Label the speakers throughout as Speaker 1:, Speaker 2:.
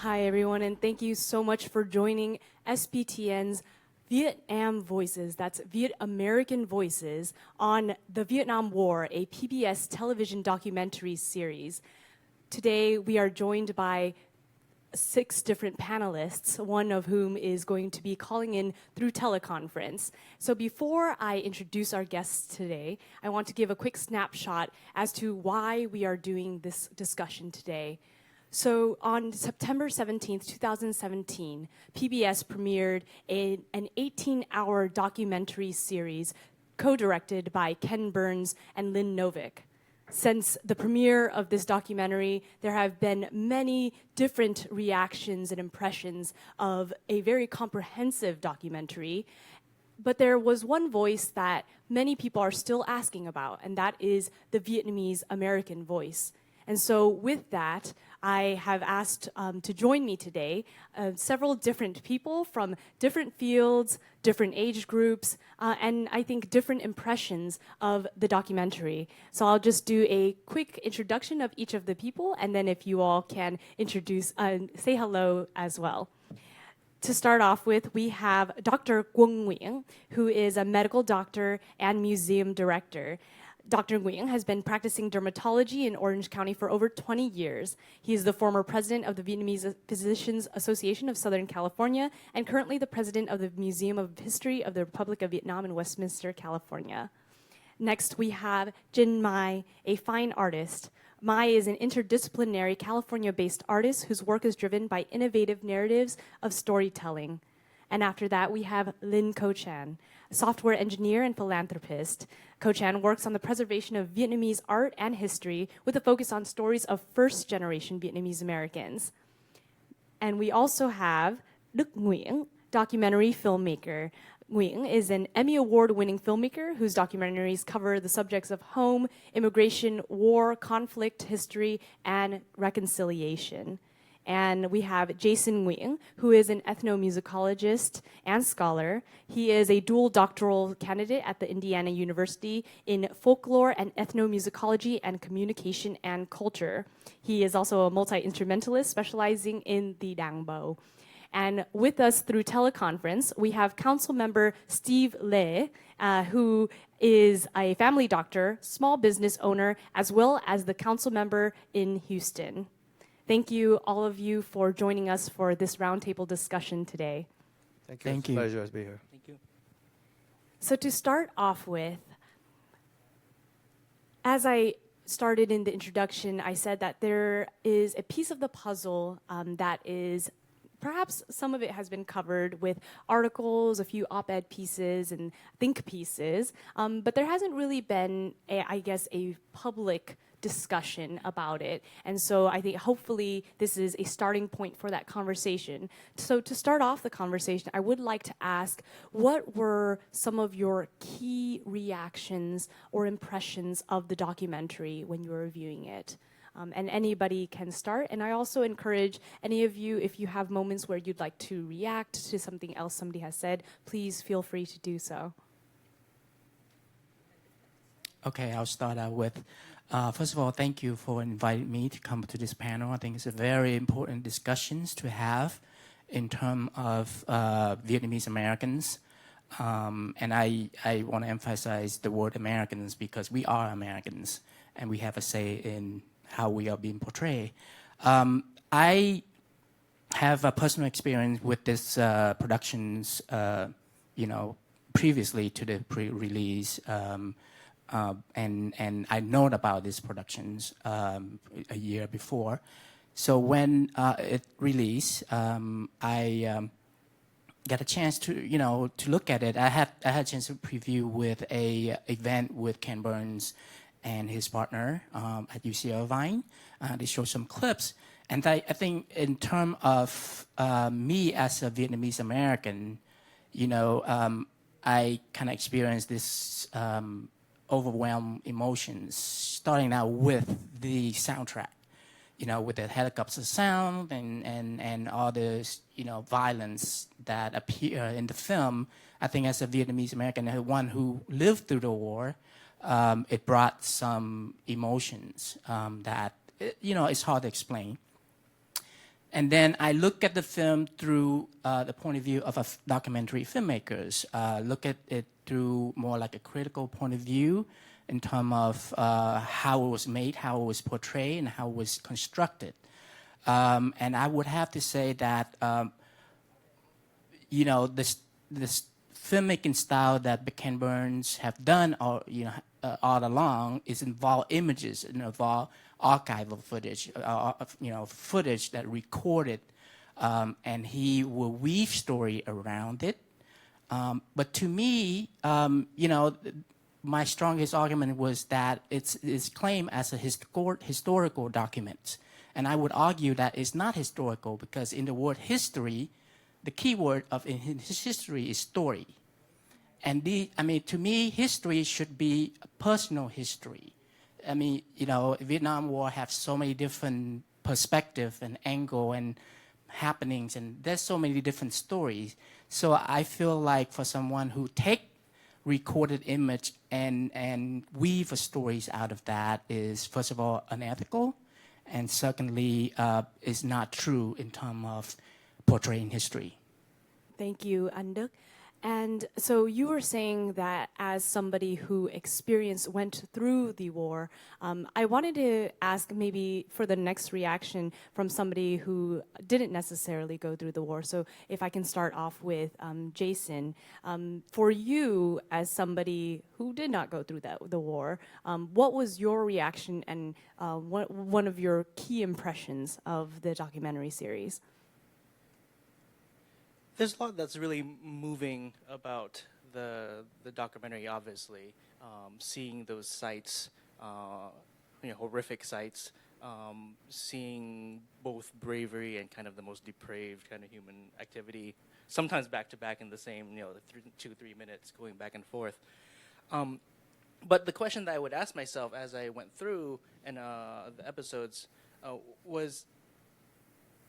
Speaker 1: Hi, everyone, and thank you so much for joining SBTN's Vietnam Voices, that's Viet-American Voices, on the Vietnam War, a PBS television documentary series. Today, we are joined by 6 different panelists, one of whom is going to be calling in through teleconference. So before I introduce our guests today, I want to give a quick snapshot as to why we are doing this discussion today. So on September 17th, 2017, PBS premiered an 18-hour documentary series co-directed by Ken Burns and Lynn Novick. Since the premiere of this documentary, there have been many different reactions and impressions of a very comprehensive documentary. But there was one voice that many people are still asking about, and that is the Vietnamese-American voice. And so with that, I have asked to join me today several different people from different fields, different age groups, and I think different impressions of the documentary. So I'll just do a quick introduction of each of the people, and then if you all can introduce, say hello as well. To start off with, we have Dr. Quang Nguyen, who is a medical doctor and museum director. Dr. Nguyen has been practicing dermatology in Orange County for over 20 years. He is the former president of the Vietnamese Physicians Association of Southern California and currently the president of the Museum of History of the Republic of Vietnam in Westminster, California. Next, we have Jin Mai, a fine artist. Mai is an interdisciplinary California-based artist whose work is driven by innovative narratives of storytelling. And after that, we have Lynn Chan, a software engineer and philanthropist. Chan works on the preservation of Vietnamese art and history with a focus on stories of first-generation Vietnamese Americans. And we also have Đức Nguyễn, documentary filmmaker. Nguyễn is an Emmy Award-winning filmmaker whose documentaries cover the subjects of home, immigration, war, conflict, history, and reconciliation. And we have Jason Nguyen, who is an ethnomusicologist and scholar. He is a dual doctoral candidate at the Indiana University in folklore and ethnomusicology and communication and culture. He is also a multi-instrumentalist specializing in the dangbo. And with us through teleconference, we have Council Member Steve Lê, who is a family doctor, small business owner, as well as the council member in Houston. Thank you, all of you, for joining us for this roundtable discussion today.
Speaker 2: Thank you.
Speaker 3: Thank you.
Speaker 2: It's a pleasure to be here.
Speaker 3: Thank you.
Speaker 1: So to start off with, as I started in the introduction, I said that there is a piece of the puzzle that is perhaps some of it has been covered with articles, a few op-ed pieces, and think pieces, but there hasn't really been, a public discussion about it. And so I think hopefully this is a starting point for that conversation. So to start off the conversation, I would like to ask, what were some of your key reactions or impressions of the documentary when you were viewing it? And anybody can start. And I also encourage any of you, if you have moments where you'd like to react to something else somebody has said, please feel free to do so.
Speaker 3: Okay, I'll start out with, first of all, thank you for inviting me to come to this panel. I think it's a very important discussions to have in terms of Vietnamese Americans. And I want to emphasize the word Americans because we are Americans and we have a say in how we are being portrayed. I have a personal experience with this productions, previously to the pre-release. And I known about these productions a year before. So when it released, I got a chance to look at it. I had a chance to preview with a event with Ken Burns and his partner at UC Irvine. They showed some clips, and I think in terms of me as a Vietnamese American, I kind of experienced this overwhelmed emotions, starting out with the soundtrack, with the helicopter sound and all the violence that appear in the film. I think as a Vietnamese American, one who lived through the war, it brought some emotions that it's hard to explain. And then I look at the film through the point of view of documentary filmmakers. Look at it through more like a critical point of view in terms of how it was made, how it was portrayed, and how it was constructed. And I would have to say that, this filmmaking style that Ken Burns have done all along is involve images and involve archival footage, footage that recorded, and he will weave story around it. But to me, my strongest argument was that it's claimed as a historical document. And I would argue that it's not historical because in the word history, the key word in his history is story. And to me, history should be a personal history. Vietnam War have so many different perspectives and angle and happenings, and there's so many different stories. So I feel like for someone who take recorded image and weave stories out of that is, first of all, unethical, and secondly, is not true in terms of portraying history.
Speaker 1: Thank you, Anh Đức. And so you were saying that as somebody who went through the war, I wanted to ask maybe for the next reaction from somebody who didn't necessarily go through the war. So if I can start off with Jason, for you as somebody who did not go through the war, what was your reaction and one of your key impressions of the documentary series?
Speaker 2: There's a lot that's really moving about the documentary, obviously. Seeing those sites, horrific sites, seeing both bravery and kind of the most depraved kind of human activity, sometimes back to back in the same, 2-3 minutes going back and forth. But the question that I would ask myself as I went through the episodes was,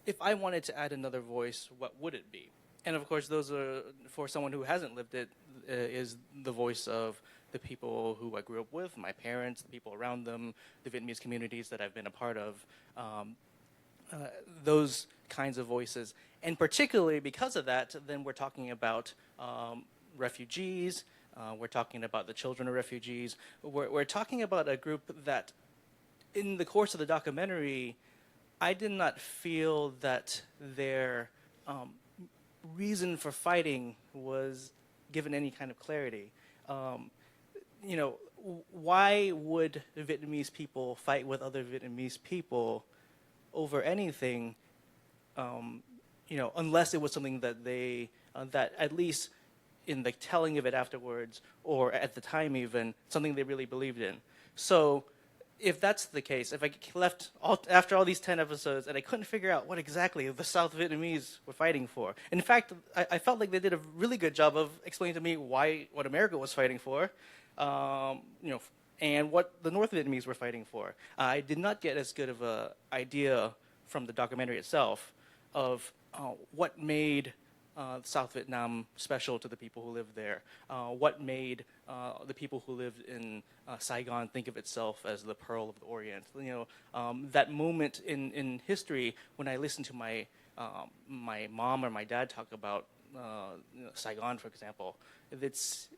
Speaker 2: if I wanted to add another voice, what would it be? And of course, those are, for someone who hasn't lived it, is the voice of the people who I grew up with, my parents, the people around them, the Vietnamese communities that I've been a part of, those kinds of voices. And particularly because of that, then we're talking about refugees, we're talking about the children of refugees, we're talking about a group that, in the course of the documentary, I did not feel that their reason for fighting was given any kind of clarity. Why would Vietnamese people fight with other Vietnamese people over anything, unless it was something that they, that at least in the telling of it afterwards, or at the time even, something they really believed in. So if that's the case, if I left after all these 10 episodes and I couldn't figure out what exactly the South Vietnamese were fighting for. In fact, I felt like they did a really good job of explaining to me what America was fighting for, and what the North Vietnamese were fighting for. I did not get as good of an idea from the documentary itself of what made South Vietnam special to the people who lived there, what made the people who lived in Saigon think of itself as the Pearl of the Orient. That moment in history when I listened to my mom or my dad talk about Saigon, for example, it's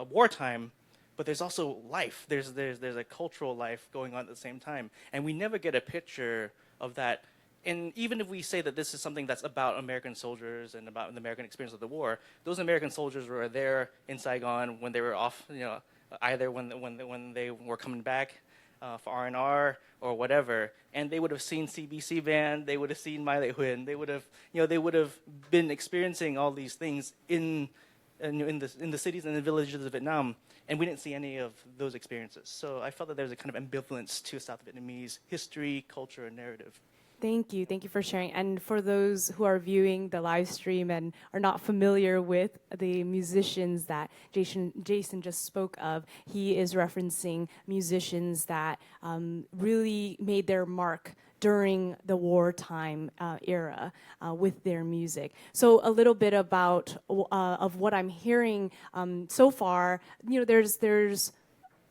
Speaker 2: wartime, but there's also life. There's a cultural life going on at the same time, and we never get a picture of that. And even if we say that this is something that's about American soldiers and about the American experience of the war, those American soldiers were there in Saigon when they were off, either when they were coming back for R&R or whatever, and they would have seen CBC Band, they would have seen Mai Lệ Huyền, they would have been experiencing all these things in the cities and the villages of Vietnam, and we didn't see any of those experiences. So I felt that there was a kind of ambivalence to South Vietnamese history, culture, and narrative.
Speaker 1: Thank you for sharing. And for those who are viewing the live stream and are not familiar with the musicians that Jason just spoke of, he is referencing musicians that really made their mark during the wartime era with their music. So a little bit about of what I'm hearing so far. There's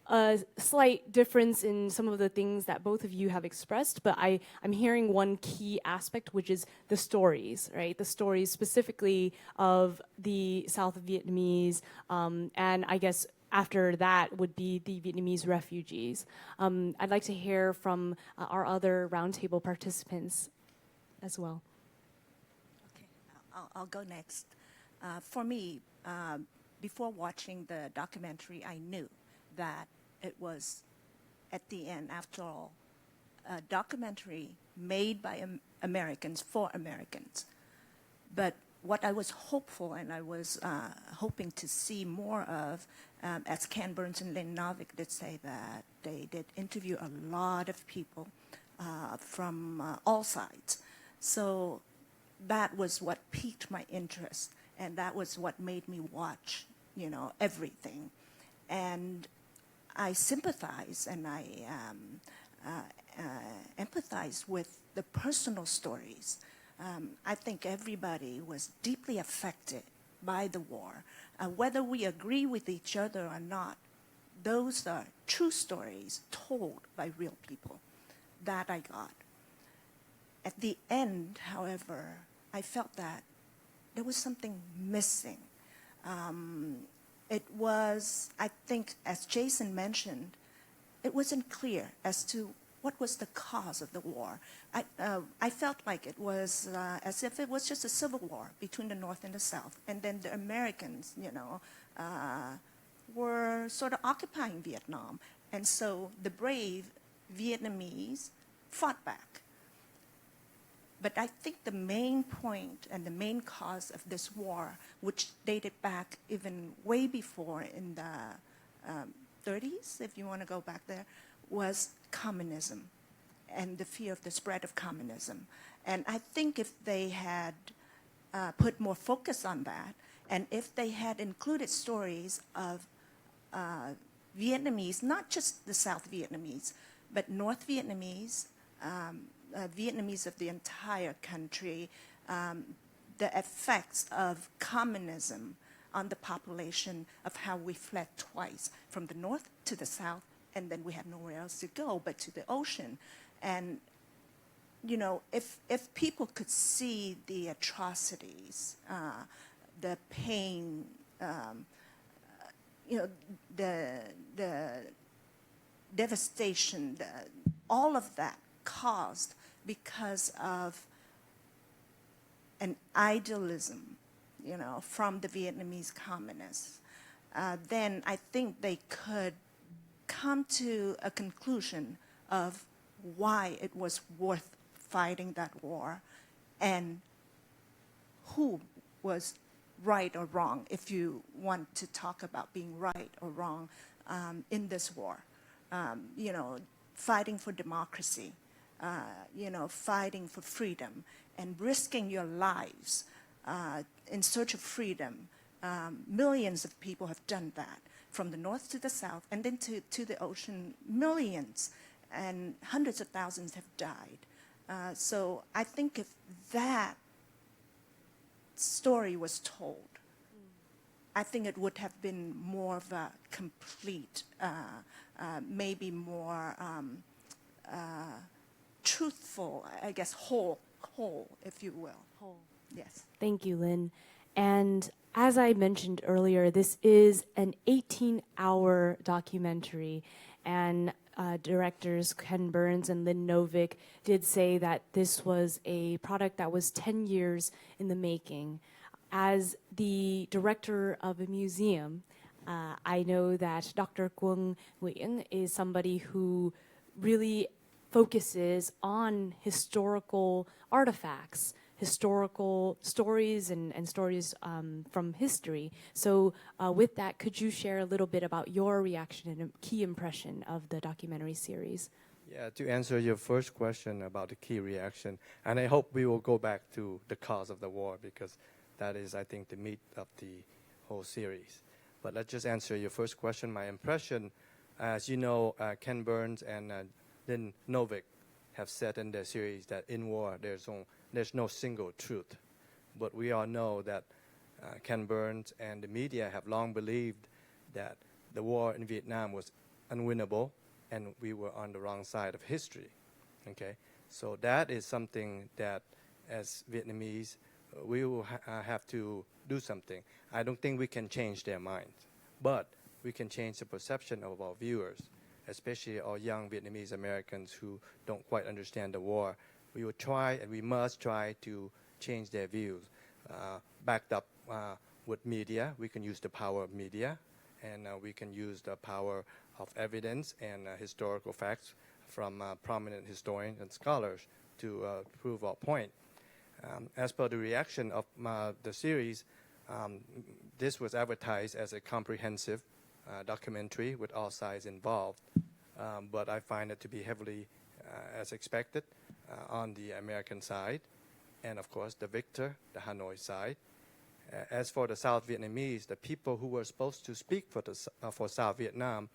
Speaker 1: a slight difference in some of the things that both of you have expressed, but I'm hearing one key aspect, which is the stories, right? The stories specifically of the South Vietnamese, and I guess after that would be the Vietnamese refugees. I'd like to hear from our other roundtable participants as well.
Speaker 4: Okay, I'll go next. For me, before watching the documentary, I knew that it was, at the end, after all, a documentary made by Americans for Americans. But what I was hopeful and I was hoping to see more of, as Ken Burns and Lynn Novick did say that they did interview a lot of people from all sides. So that was what piqued my interest, and that was what made me watch, you know, everything. And I sympathize and I empathize with the personal stories. I think everybody was deeply affected by the war. Whether we agree with each other or not, those are true stories told by real people that I got. At the end, however, I felt that there was something missing. It was, I think, as Jason mentioned, it wasn't clear as to what was the cause of the war. I felt like it was as if it was just a civil war between the North and the South, and then the Americans, you know, were sort of occupying Vietnam, and so the brave Vietnamese fought back. But I think the main point and the main cause of this war, which dated back even way before in the 30s, if you want to go back there, was communism and the fear of the spread of communism. And I think if they had put more focus on that, and if they had included stories of Vietnamese, not just the South Vietnamese, but North Vietnamese, Vietnamese of the entire country, the effects of communism on the population, of how we fled twice, from the North to the South, and then we had nowhere else to go but to the ocean. And, you know, if people could see the atrocities, the pain, you know, the devastation, all of that caused because of an idealism, you know, from the Vietnamese communists, then I think they could come to a conclusion of why it was worth fighting that war and who was right or wrong, if you want to talk about being right or wrong in this war. You know, fighting for democracy, you know, fighting for freedom and risking your lives in search of freedom. Millions of people have done that, from the North to the South, and then to the ocean. Millions and hundreds of thousands have died. So I think if that story was told, I think it would have been more of a complete, maybe more truthful, I guess, whole, if you will.
Speaker 1: Whole.
Speaker 4: Yes.
Speaker 1: Thank you, Lynn. And as I mentioned earlier, this is an 18-hour documentary, and directors Ken Burns and Lynn Novick did say that this was a product that was 10 years in the making. As the director of a museum, I know that Dr. Quang Nguyen is somebody who really focuses on historical artifacts, historical stories and stories from history. So with that, could you share a little bit about your reaction and a key impression of the documentary series?
Speaker 5: Yeah, to answer your first question about the key reaction, and I hope we will go back to the cause of the war, because that is, I think, the meat of the whole series. But let's just answer your first question. My impression, as you know, Ken Burns and Lynn Novick have said in their series that in war there's no single truth. But we all know that Ken Burns and the media have long believed that the war in Vietnam was unwinnable, and we were on the wrong side of history. Okay, so that is something that, as Vietnamese, we will have to do something. I don't think we can change their minds, but we can change the perception of our viewers, especially our young Vietnamese Americans who don't quite understand the war. We will try, and we must try to change their views, backed up with media. We can use the power of media, and we can use the power of evidence and historical facts from prominent historians and scholars to prove our point. As per the reaction of the series, this was advertised as a comprehensive documentary with all sides involved, but I find it to be heavily, as expected, on the American side, and of course the victor, the Hanoi side. As for the South Vietnamese, the people who were supposed to speak for South Vietnam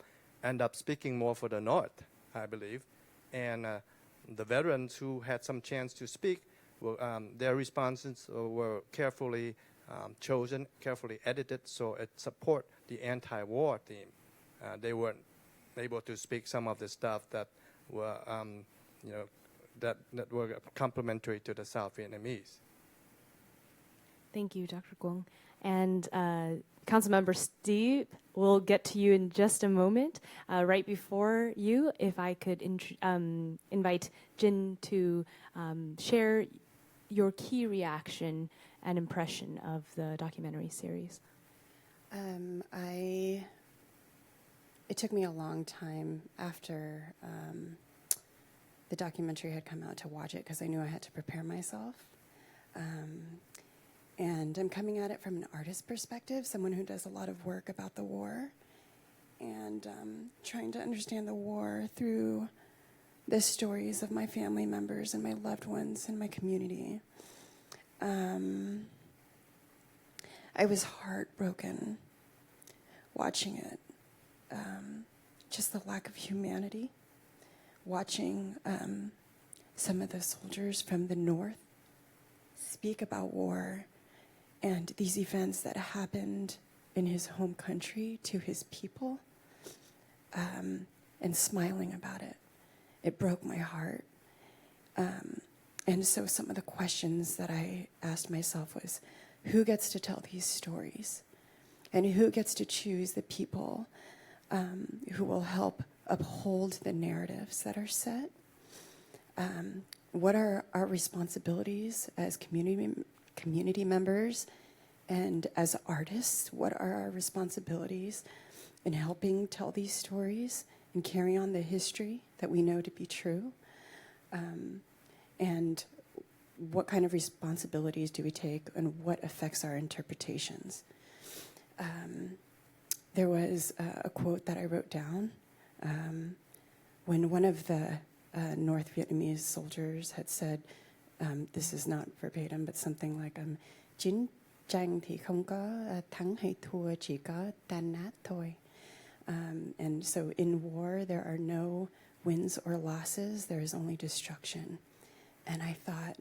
Speaker 5: end up speaking more for the North, I believe, and the veterans who had some chance to speak, their responses were carefully chosen, carefully edited, so it support the anti-war theme. They weren't able to speak some of the stuff that were, that were complementary to the South Vietnamese.
Speaker 1: Thank you, Dr. Quang. And Councilmember Steve, we'll get to you in just a moment. Right before you, if I could invite Jin to share your key reaction and impression of the documentary series.
Speaker 6: It took me a long time after the documentary had come out to watch it because I knew I had to prepare myself. And I'm coming at it from an artist perspective, someone who does a lot of work about the war, and trying to understand the war through the stories of my family members and my loved ones and my community. I was heartbroken watching it. Just the lack of humanity. Watching some of the soldiers from the North speak about war and these events that happened in his home country to his people, and smiling about it. It broke my heart. And so some of the questions that I asked myself was, who gets to tell these stories? And who gets to choose the people who will help uphold the narratives that are set? What are our responsibilities as community members and as artists? What are our responsibilities in helping tell these stories and carry on the history that we know to be true? And what kind of responsibilities do we take, and what affects our interpretations? There was a quote that I wrote down when one of the North Vietnamese soldiers had said, this is not verbatim, but something like, chiến tranh thì không có thắng hay thua, chỉ có tan nát thôi. And so in war, there are no wins or losses, there is only destruction. And I thought,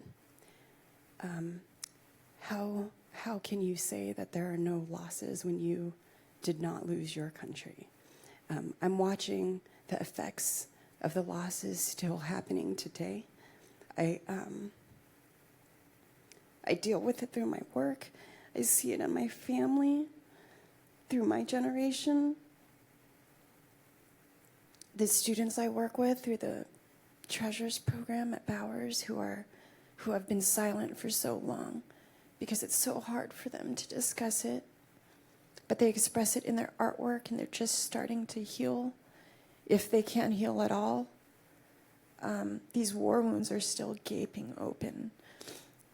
Speaker 6: how can you say that there are no losses when you did not lose your country? I'm watching the effects of the losses still happening today. I deal with it through my work. I see it in my family, through my generation. The students I work with through the Treasures program at Bowers who have been silent for so long because it's so hard for them to discuss it. But they express it in their artwork, and they're just starting to heal. If they can't heal at all, these war wounds are still gaping open.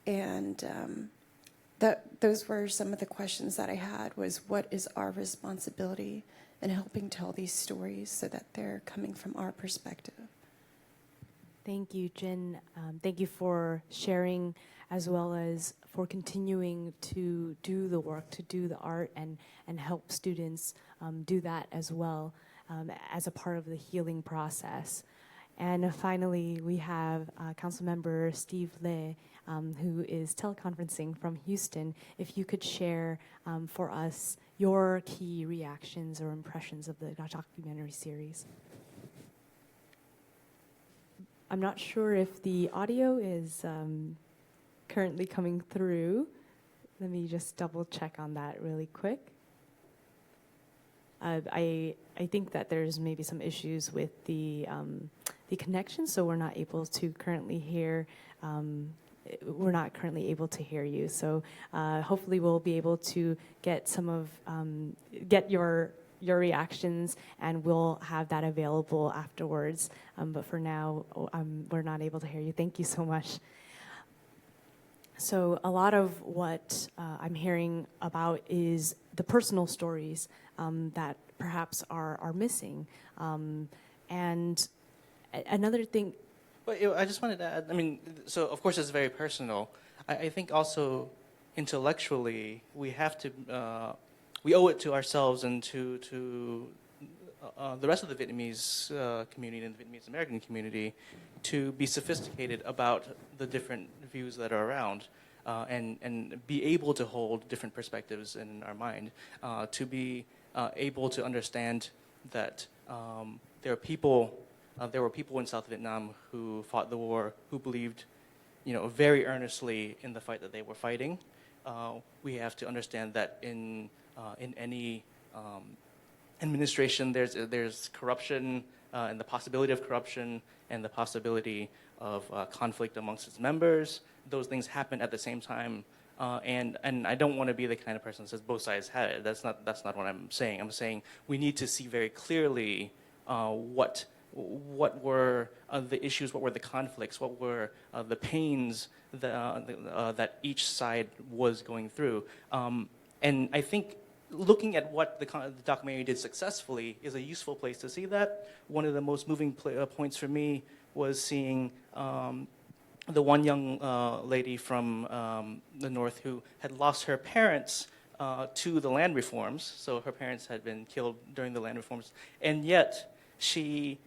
Speaker 6: And those were some of the questions that I had, was what is our responsibility in helping tell these stories so that they're coming from our perspective?
Speaker 1: Thank you, Jin. Thank you for sharing, as well as for continuing to do the work, to do the art, and help students do that as well, as a part of the healing process. And finally, we have Councilmember Steve Leh, who is teleconferencing from Houston. If you could share for us your key reactions or impressions of the documentary series. I'm not sure if the audio is currently coming through. Let me just double check on that really quick. I think that there's maybe some issues with the connection, so we're not able to currently hear. We're not currently able to hear you. So hopefully we'll be able to get some of get your reactions, and we'll have that available afterwards. But for now, we're not able to hear you. Thank you so much. So a lot of what I'm hearing about is the personal stories that perhaps are missing. And another thing.
Speaker 2: But I just wanted to add, I mean, so of course it's very personal. I think also intellectually we have to, we owe it to ourselves and to the rest of the Vietnamese community and the Vietnamese-American community to be sophisticated about the different views that are around and be able to hold different perspectives in our mind, to be able to understand that there were people in South Vietnam who fought the war, who believed, very earnestly in the fight that they were fighting. We have to understand that in any administration, there's corruption and the possibility of corruption and the possibility of conflict amongst its members. Those things happen at the same time. And I don't want to be the kind of person that says both sides had it. That's not what I'm saying. I'm saying we need to see very clearly what were the issues, what were the conflicts, what were the pains that each side was going through. And I think looking at what the documentary did successfully is a useful place to see that. One of the most moving points for me was seeing the one young lady from the North who had lost her parents to the land reforms. So her parents had been killed during the land reforms, and yet she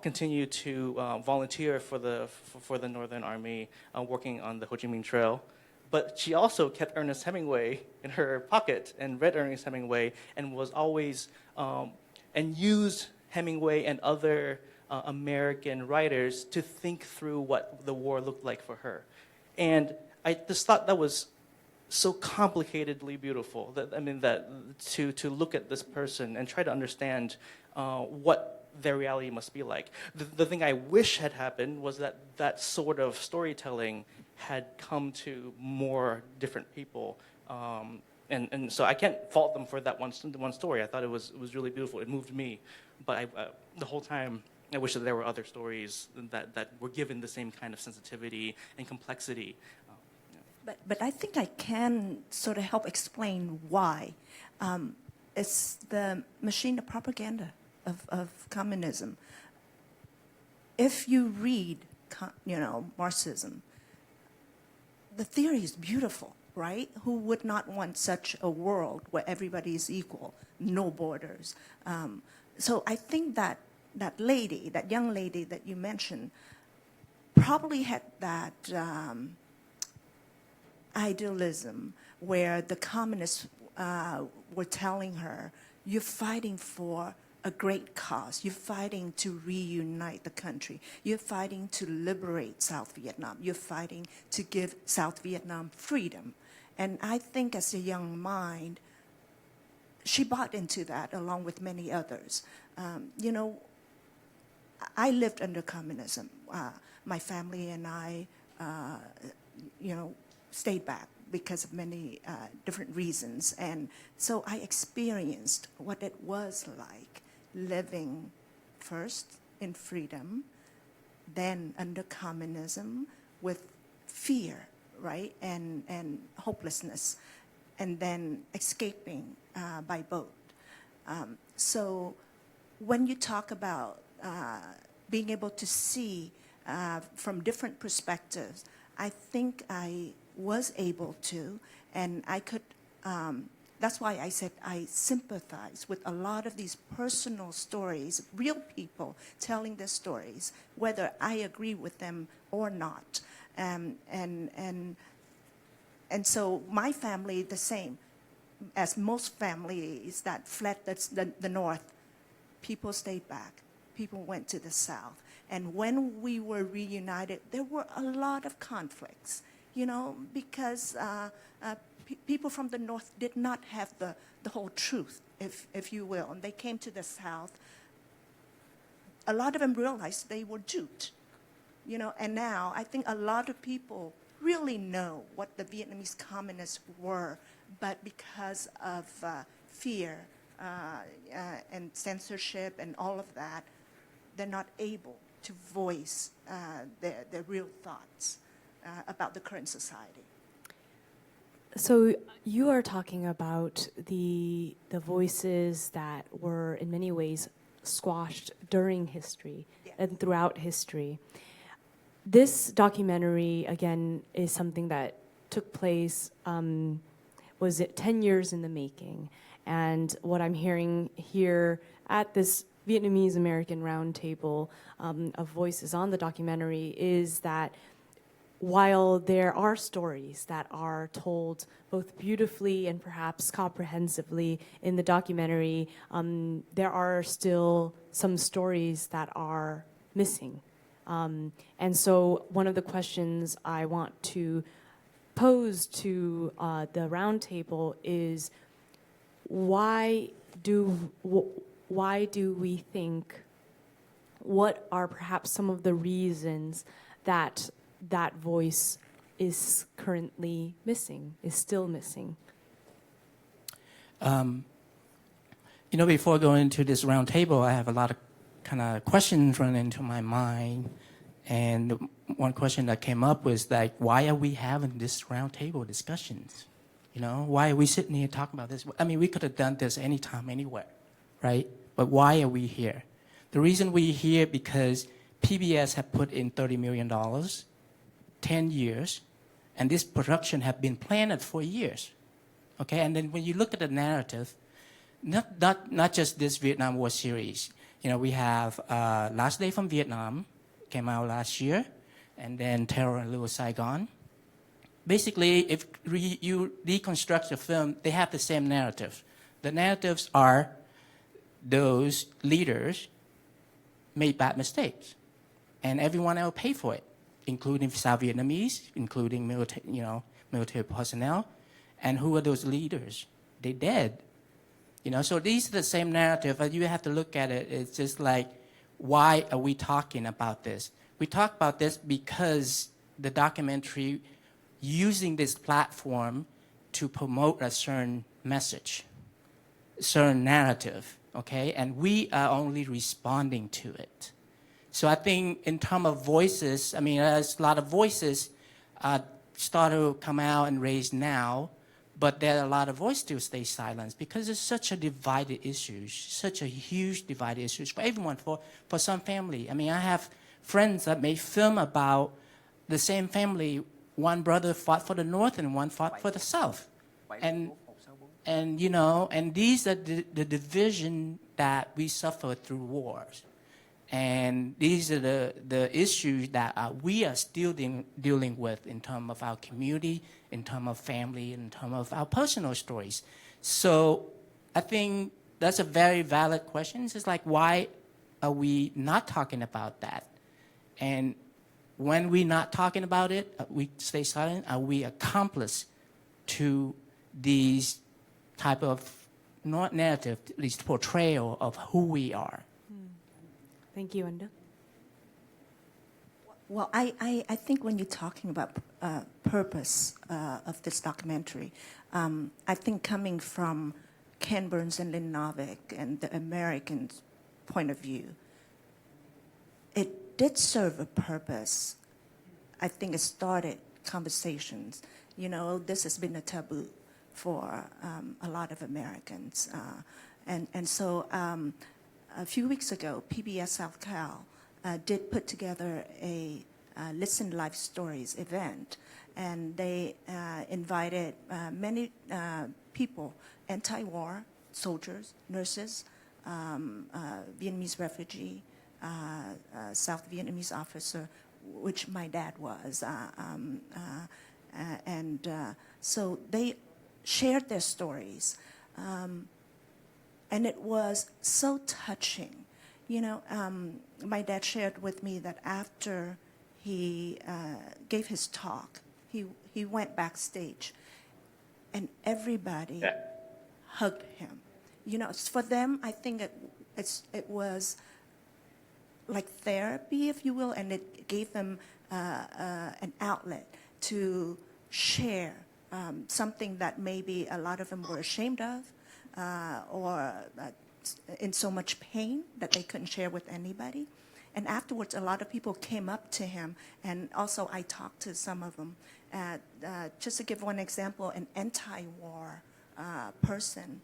Speaker 2: continued to volunteer for the Northern Army, working on the Ho Chi Minh Trail. But she also kept Ernest Hemingway in her pocket and read Ernest Hemingway and was always and used Hemingway and other American writers to think through what the war looked like for her. And I just thought that was so complicatedly beautiful. That to look at this person and try to understand what their reality must be like. The thing I wish had happened was that sort of storytelling had come to more different people. And so I can't fault them for that one story. I thought it was really beautiful. It moved me. But the whole time, I wish that there were other stories that were given the same kind of sensitivity and complexity.
Speaker 4: But I think I can sort of help explain why. It's the machine of propaganda of communism. If you read, Marxism, the theory is beautiful, right? Who would not want such a world where everybody is equal, no borders? So I think that young lady that you mentioned, probably had that idealism where the communists were telling her, you're fighting for a great cause. You're fighting to reunite the country. You're fighting to liberate South Vietnam. You're fighting to give South Vietnam freedom. And I think as a young mind, she bought into that along with many others. I lived under communism. My family and I, stayed back because of many different reasons. And so I experienced what it was like living first in freedom, then under communism with fear, right, and hopelessness, and then escaping by boat. So when you talk about being able to see from different perspectives, I think I was able to, and I could that's why I said I sympathize with a lot of these personal stories, real people telling their stories, whether I agree with them or not. And so my family, the same as most families that fled the North, people stayed back. People went to the South. And when we were reunited, there were a lot of conflicts, you know, because people from the North did not have the whole truth, if you will. And they came to the South. A lot of them realized they were duped, you know. And now I think a lot of people really know what the Vietnamese communists were, but because of fear and censorship and all of that, they're not able to voice their real thoughts about the current society.
Speaker 1: So you are talking about the voices that were in many ways squashed during history and throughout history. This documentary, again, is something that took place, was it 10 years in the making? And what I'm hearing here at this Vietnamese-American roundtable of voices on the documentary is that while there are stories that are told both beautifully and perhaps comprehensively in the documentary, there are still some stories that are missing. And so one of the questions I want to pose to the roundtable is why do we think, what are perhaps some of the reasons that that voice is currently missing, is still missing?
Speaker 3: You know, before going into this roundtable, I have a lot of kind of questions running into my mind. And the one question that came up was like, why are we having this roundtable discussions? You know, why are we sitting here talking about this? I mean, we could have done this anytime, anywhere, right? But why are we here? The reason we're here because PBS have put in $30 million, 10 years, and this production have been planned for years. Okay, and then when you look at the narrative, not just this Vietnam War series. You know, we have Last Day from Vietnam, came out last year, and then Terror in Little Saigon. Basically, if you deconstruct the film, they have the same narrative. The narratives are those leaders made bad mistakes, and everyone else paid for it, including South Vietnamese, including military personnel. And who are those leaders? They dead. You know, so these are the same narrative, but you have to look at it. It's just like, why are we talking about this? We talk about this because the documentary using this platform to promote a certain message, certain narrative, okay? And we are only responding to it. So I think in terms of voices, I mean, there's a lot of voices start to come out and raise now, but there are a lot of voices still stay silent because it's such a divided issue, such a huge divided issue for everyone, for some family. I mean, I have friends that made film about the same family. One brother fought for the North and one fought for the South. And you know, and these are the division that we suffer through wars. And these are the issues that we are still dealing with in terms of our community, in terms of family, in terms of our personal stories. So I think that's a very valid question. It's like, why are we not talking about that? And when we're not talking about it, we stay silent, are we accomplice to these type of not narrative, at least portrayal of who we are?
Speaker 1: Thank you, Enda.
Speaker 4: Well, I think when you're talking about purpose of this documentary, I think coming from Ken Burns and Lynn Novick and the American point of view, it did serve a purpose. I think it started conversations. You know, this has been a taboo for a lot of Americans. And so a few weeks ago, PBS South Cal did put together a Listen Life Stories event, and they invited many people, anti-war soldiers, nurses, Vietnamese refugee, South Vietnamese officer, which my dad was. So they shared their stories. And it was so touching. You know, my dad shared with me that after he gave his talk, he went backstage and everybody hugged him. You know, for them, I think it was like therapy, if you will, and it gave them an outlet to share something that maybe a lot of them were ashamed of, or in so much pain that they couldn't share with anybody. And afterwards, a lot of people came up to him, and also I talked to some of them. Just to give one example, an anti-war person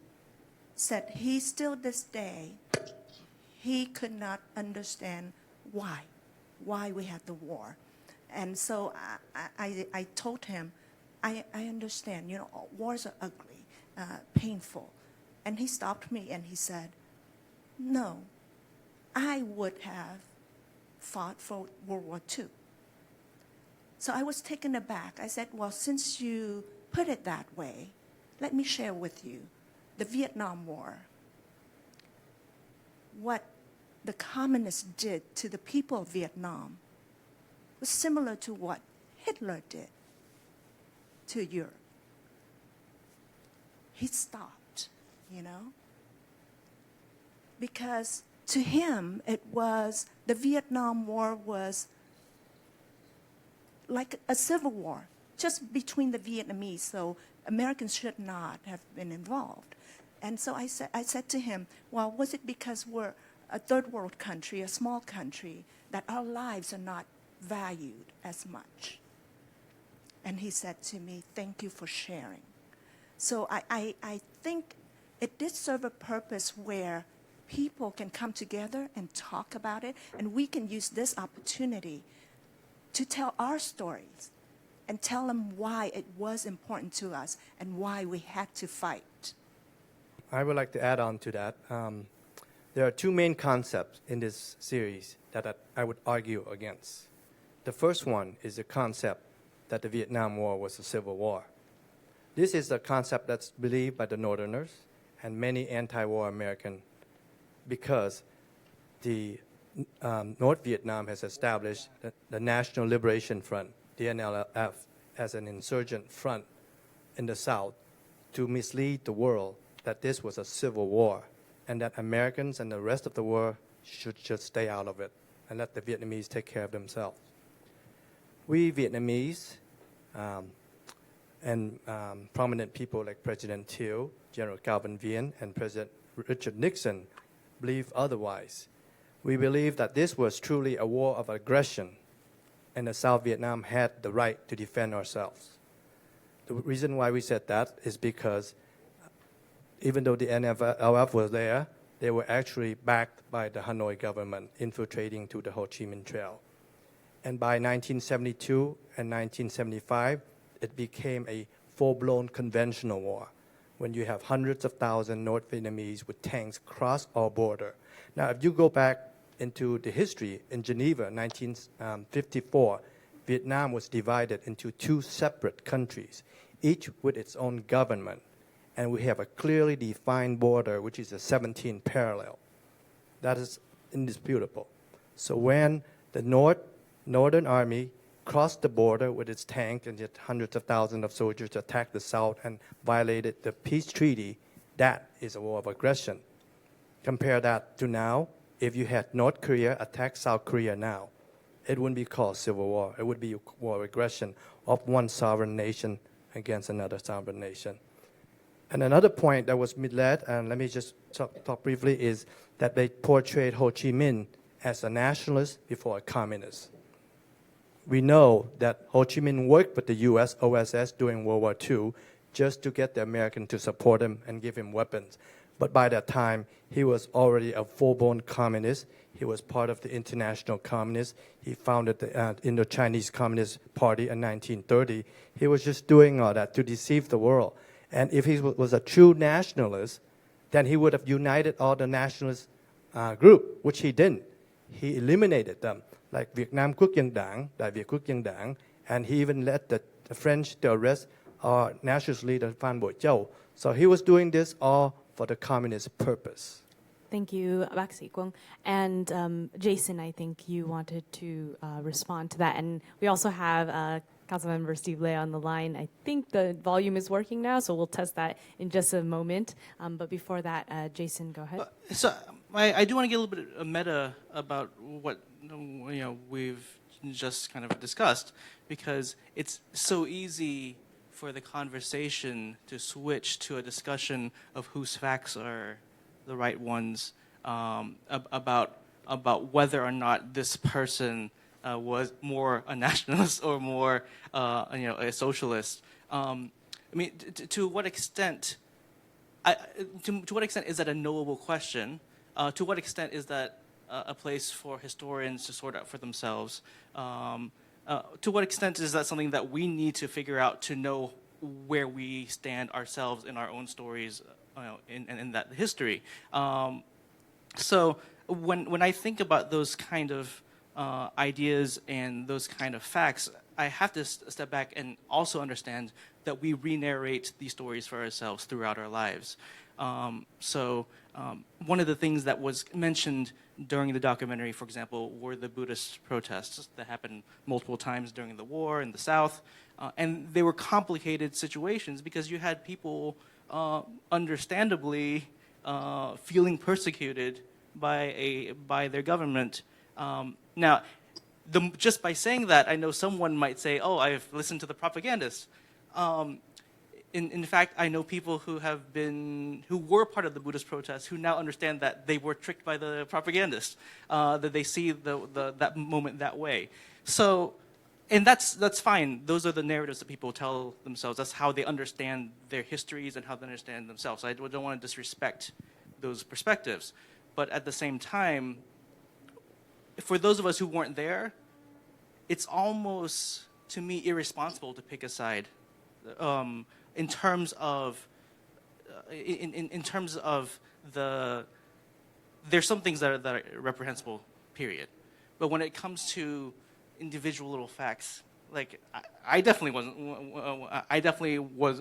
Speaker 4: said he still this day, he could not understand why we had the war. And so I told him, I understand, you know, wars are ugly, painful. And he stopped me and he said, no, I would have fought for World War II. So I was taken aback. I said, well, since you put it that way, let me share with you the Vietnam War. What the communists did to the people of Vietnam was similar to what Hitler did to Europe. He stopped, you know, because to him it was, the Vietnam War was like a civil war, just between the Vietnamese, so Americans should not have been involved. And so I said to him, well, was it because we're a third world country, a small country, that our lives are not valued as much? And he said to me, thank you for sharing. So I think it did serve a purpose where people can come together and talk about it, and we can use this opportunity to tell our stories and tell them why it was important to us and why we had to fight.
Speaker 5: I would like to add on to that. There are two main concepts in this series that I would argue against. The first one is the concept that the Vietnam War was a civil war. This is a concept that's believed by the Northerners and many anti-war Americans, because the North Vietnam has established the National Liberation Front, the NLF, as an insurgent front in the South to mislead the world that this was a civil war and that Americans and the rest of the world should just stay out of it and let the Vietnamese take care of themselves. We Vietnamese and prominent people like President Thieu, General Calvin Vien, and President Richard Nixon believe otherwise. We believe that this was truly a war of aggression, and the South Vietnam had the right to defend ourselves. The reason why we said that is because even though the NLF was there, they were actually backed by the Hanoi government infiltrating to the Ho Chi Minh Trail. And by 1972 and 1975, it became a full-blown conventional war when you have hundreds of thousands North Vietnamese with tanks cross our border. Now, if you go back into the history, in Geneva, 1954, Vietnam was divided into two separate countries, each with its own government. And we have a clearly defined border, which is a 17 parallel. That is indisputable. So when the Northern Army crossed the border with its tank and just hundreds of thousands of soldiers attacked the South and violated the peace treaty, that is a war of aggression. Compare that to now. If you had North Korea attack South Korea now, it wouldn't be called civil war. It would be a war of aggression of one sovereign nation against another sovereign nation. And another point that was misled, and let me just talk briefly, is that they portrayed Ho Chi Minh as a nationalist before a communist. We know that Ho Chi Minh worked with the U.S. OSS during World War II just to get the Americans to support him and give him weapons. But by that time, he was already a full-blown communist. He was part of the International Communists. He founded the Indo-Chinese Communist Party in 1930. He was just doing all that to deceive the world. And if he was a true nationalist, then he would have united all the nationalist group, which he didn't. He eliminated them, like Vietnam Quốc dân Đảng, Đại Việt Quốc dân Đảng, and he even let the French to arrest our nationalist leader Phan Bội Châu. So he was doing this all for the communist purpose.
Speaker 1: Thank you, Bác sĩ Quang. And Jason, I think you wanted to respond to that. And we also have Councilmember Steve Lay on the line. I think the volume is working now, so we'll test that in just a moment. But before that, Jason, go ahead.
Speaker 2: So I do want to get a little bit of meta about what we've just kind of discussed, because it's so easy for the conversation to switch to a discussion of whose facts are the right ones, about whether or not this person was more a nationalist or more a socialist. I mean, to what extent? To what extent is that a knowable question? To what extent is that a place for historians to sort out for themselves? To what extent is that something that we need to figure out to know where we stand ourselves in our own stories, in that history? So when I think about those kind of ideas and those kind of facts, I have to step back and also understand that we re-narrate these stories for ourselves throughout our lives. So one of the things that was mentioned during the documentary, for example, were the Buddhist protests that happened multiple times during the war in the South. And they were complicated situations because you had people understandably feeling persecuted by their government. Now, just by saying that, I know someone might say, oh, I've listened to the propagandists. In fact, I know people who were part of the Buddhist protests who now understand that they were tricked by the propagandists, that they see that moment that way. So, and that's fine. Those are the narratives that people tell themselves. That's how they understand their histories and how they understand themselves. So I don't want to disrespect those perspectives. But at the same time, for those of us who weren't there, it's almost, to me, irresponsible to pick a side. In terms of there's some things that are reprehensible, period. But when it comes to individual little facts, like I definitely was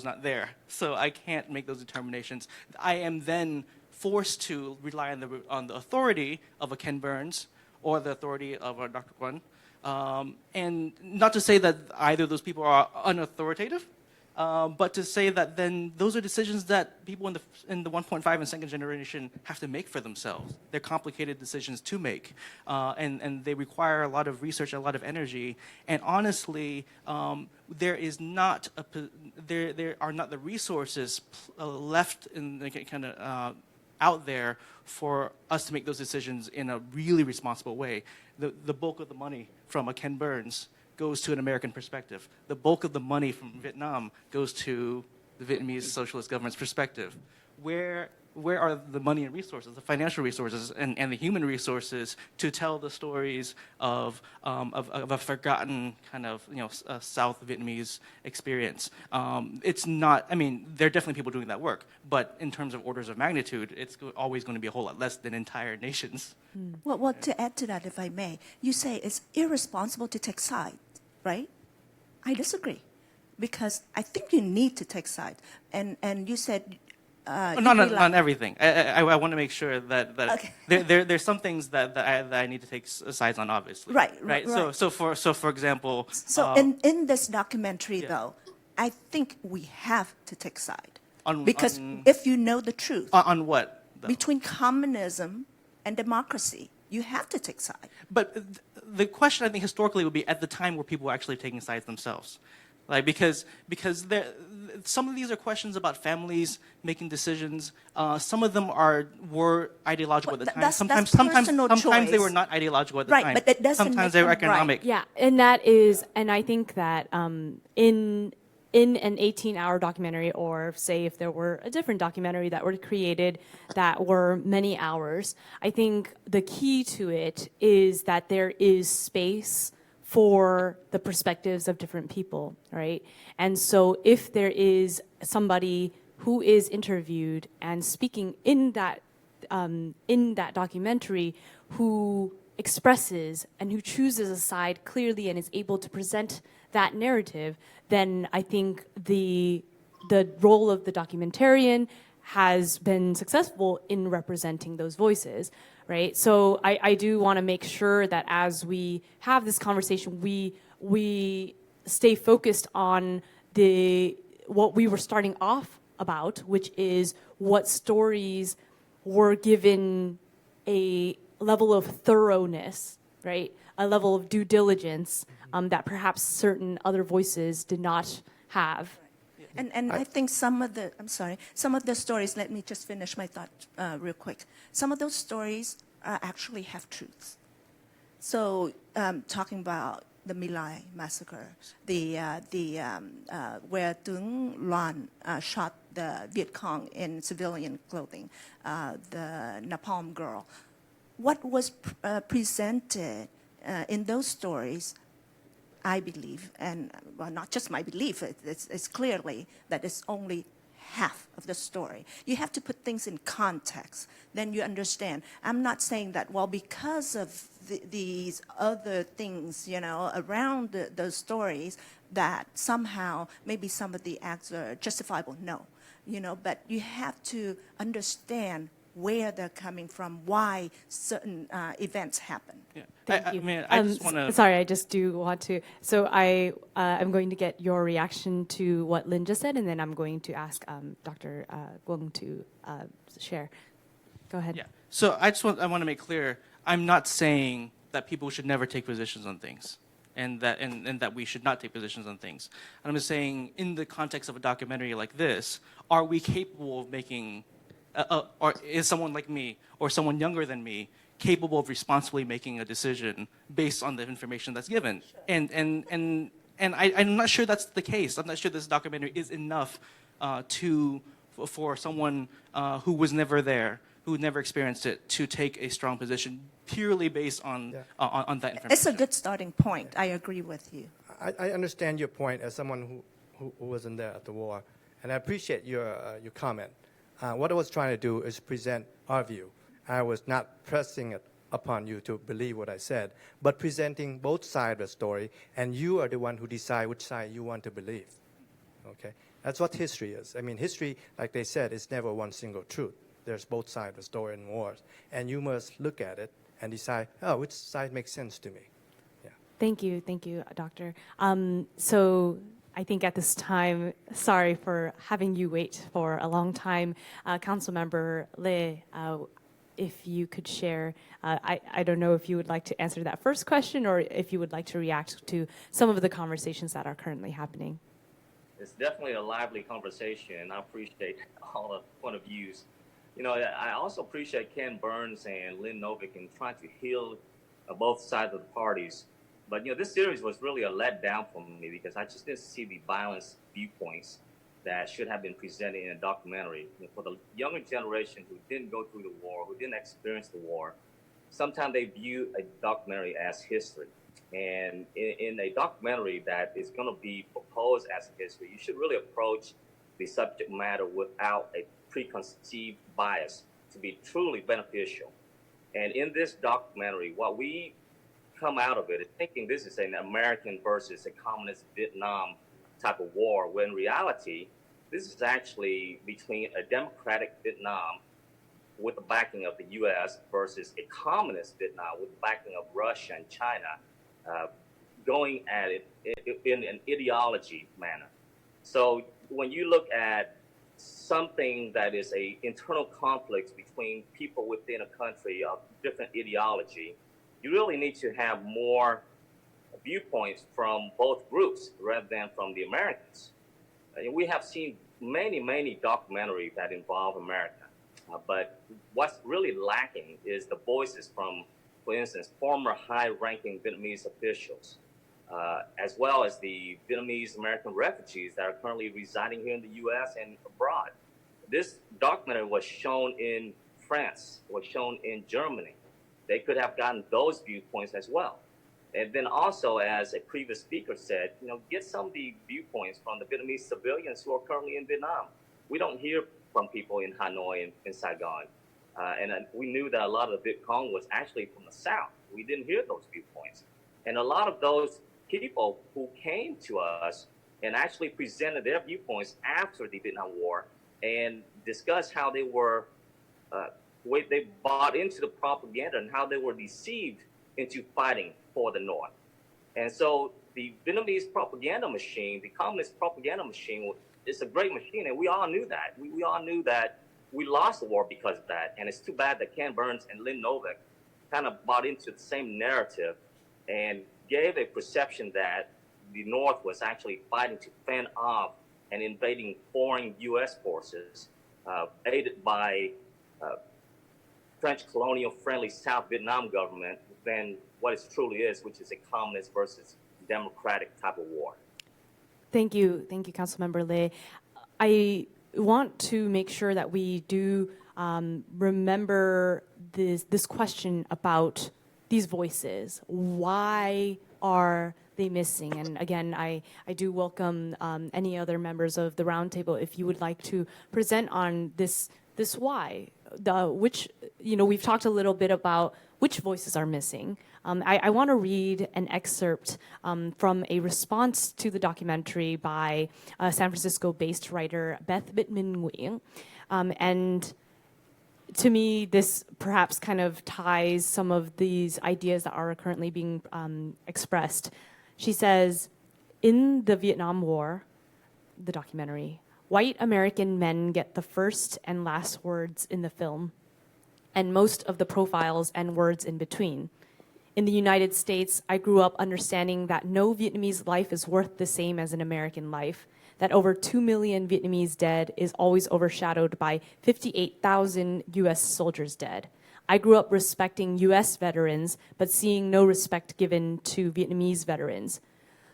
Speaker 2: not there, so I can't make those determinations. I am then forced to rely on the authority of a Ken Burns or the authority of a Dr. Kwon, and not to say that either of those people are unauthoritative. But to say that then those are decisions that people in the 1.5 and second generation have to make for themselves. They're complicated decisions to make, and they require a lot of research, a lot of energy. And honestly, there are not the resources left in the kind of out there for us to make those decisions in a really responsible way. The bulk of the money from a Ken Burns goes to an American perspective. The bulk of the money from Vietnam goes to the Vietnamese socialist government's perspective. Where are the money and resources, the financial resources and the human resources to tell the stories of a forgotten kind of South Vietnamese experience? It's not. I mean, there are definitely people doing that work, but in terms of orders of magnitude, it's always going to be a whole lot less than entire nations.
Speaker 4: Well, to add to that, if I may, you say it's irresponsible to take sides, right? I disagree, because I think you need to take sides. And you said.
Speaker 2: Not on everything. I want to make sure that
Speaker 4: Okay.
Speaker 2: there's some things that I need to take sides on, obviously.
Speaker 4: Right.
Speaker 2: So for example.
Speaker 4: So in this documentary, though, I think we have to take side, because if you know the truth
Speaker 2: on what though?
Speaker 4: Between communism and democracy, you have to take side.
Speaker 2: But the question, I think, historically would be at the time where people were actually taking sides themselves. Like because some of these are questions about families making decisions. Some of them were ideological at the time. Sometimes they were not ideological at the time.
Speaker 4: Right, but that doesn't
Speaker 2: sometimes
Speaker 4: make
Speaker 2: they were
Speaker 4: them
Speaker 2: economic.
Speaker 4: right.
Speaker 1: Yeah, and I think that in an 18-hour documentary, or say if there were a different documentary that were created that were many hours, I think the key to it is that there is space for the perspectives of different people, right? And so if there is somebody who is interviewed and speaking in that documentary who expresses and who chooses a side clearly and is able to present that narrative, then I think the role of the documentarian has been successful in representing those voices, right? So I do want to make sure that as we have this conversation, we stay focused on what we were starting off about, which is what stories were given a level of thoroughness, right? A level of due diligence that perhaps certain other voices did not have.
Speaker 4: And I think some of the stories, let me just finish my thought real quick. Some of those stories actually have truths. So talking about the My Lai massacre, where Tướng Loan shot the Viet Cong in civilian clothing, the Napalm Girl. What was presented in those stories, I believe, and well, not just my belief, it's clearly that it's only half of the story. You have to put things in context, then you understand. I'm not saying that, well, because of these other things, around those stories, that somehow maybe some of the acts are justifiable. No, but you have to understand where they're coming from, why certain events happen.
Speaker 2: Yeah.
Speaker 1: Thank you.
Speaker 2: I mean, I just want to...
Speaker 1: Sorry, I just do want to. So I'm going to get your reaction to what Lynn just said, and then I'm going to ask Dr. Guang to share. Go ahead.
Speaker 2: Yeah. So I want to make clear, I'm not saying that people should never take positions on things, and that we should not take positions on things. And I'm just saying, in the context of a documentary like this, are we capable of making, or is someone like me or someone younger than me capable of responsibly making a decision based on the information that's given? Sure. And I'm not sure that's the case. I'm not sure this documentary is enough for someone who was never there, who never experienced it, to take a strong position purely based on that information.
Speaker 4: It's a good starting point. I agree with you.
Speaker 5: I understand your point as someone who wasn't there at the war, and I appreciate your comment. What I was trying to do is present our view. I was not pressing it upon you to believe what I said, but presenting both sides of the story, and you are the one who decide which side you want to believe. Okay? That's what history is. I mean, history, like they said, is never one single truth. There's both sides of the story in wars, and you must look at it and decide, which side makes sense to me. Yeah.
Speaker 1: Thank you, Doctor. So I think at this time, sorry for having you wait for a long time, Councilmember Le, if you could share, I don't know if you would like to answer that first question or if you would like to react to some of the conversations that are currently happening.
Speaker 7: It's definitely a lively conversation, and I appreciate all the point of views. I also appreciate Ken Burns and Lynn Novick in trying to heal both sides of the parties. But, this series was really a letdown for me because I just didn't see the balanced viewpoints that should have been presented in a documentary. For the younger generation who didn't go through the war, who didn't experience the war, sometimes they view a documentary as history. And in a documentary that is going to be proposed as history, you should really approach the subject matter without a preconceived bias to be truly beneficial. And in this documentary, what we come out of it is thinking this is an American versus a communist Vietnam type of war, when in reality, this is actually between a democratic Vietnam with the backing of the U.S. versus a communist Vietnam with the backing of Russia and China, going at it in an ideology manner. So when you look at something that is a internal conflict between people within a country of different ideology, you really need to have more viewpoints from both groups rather than from the Americans. We have seen many documentaries that involve America, but what's really lacking is the voices from, for instance, former high-ranking Vietnamese officials, as well as the Vietnamese-American refugees that are currently residing here in the U.S. and abroad. This documentary was shown in France, was shown in Germany. They could have gotten those viewpoints as well. And then also, as a previous speaker said, get some of the viewpoints from the Vietnamese civilians who are currently in Vietnam. We don't hear from people in Hanoi and in Saigon. And we knew that a lot of the Viet Cong was actually from the South. We didn't hear those viewpoints. And a lot of those people who came to us and actually presented their viewpoints after the Vietnam War and discussed how they were, they bought into the propaganda and how they were deceived into fighting for the North. And so the Vietnamese propaganda machine, the communist propaganda machine, is a great machine, and we all knew that. We all knew that we lost the war because of that, and it's too bad that Ken Burns and Lynn Novick kind of bought into the same narrative and gave a perception that the North was actually fighting to fend off and invading foreign U.S. forces, aided by French colonial-friendly South Vietnam government, than what it truly is, which is a communist versus democratic type of war.
Speaker 1: Thank you, Councilmember Lê. I want to make sure that we do remember this question about these voices. Why are they missing? And again, I do welcome any other members of the roundtable if you would like to present on this why. We've talked a little bit about which voices are missing. I want to read an excerpt from a response to the documentary by San Francisco-based writer Beth Bittman-Nguyen. And to me, this perhaps kind of ties some of these ideas that are currently being expressed. She says, in the Vietnam War, the documentary, white American men get the first and last words in the film, and most of the profiles and words in between. In the United States, I grew up understanding that no Vietnamese life is worth the same as an American life, that over 2 million Vietnamese dead is always overshadowed by 58,000 US soldiers dead. I grew up respecting US veterans, but seeing no respect given to Vietnamese veterans.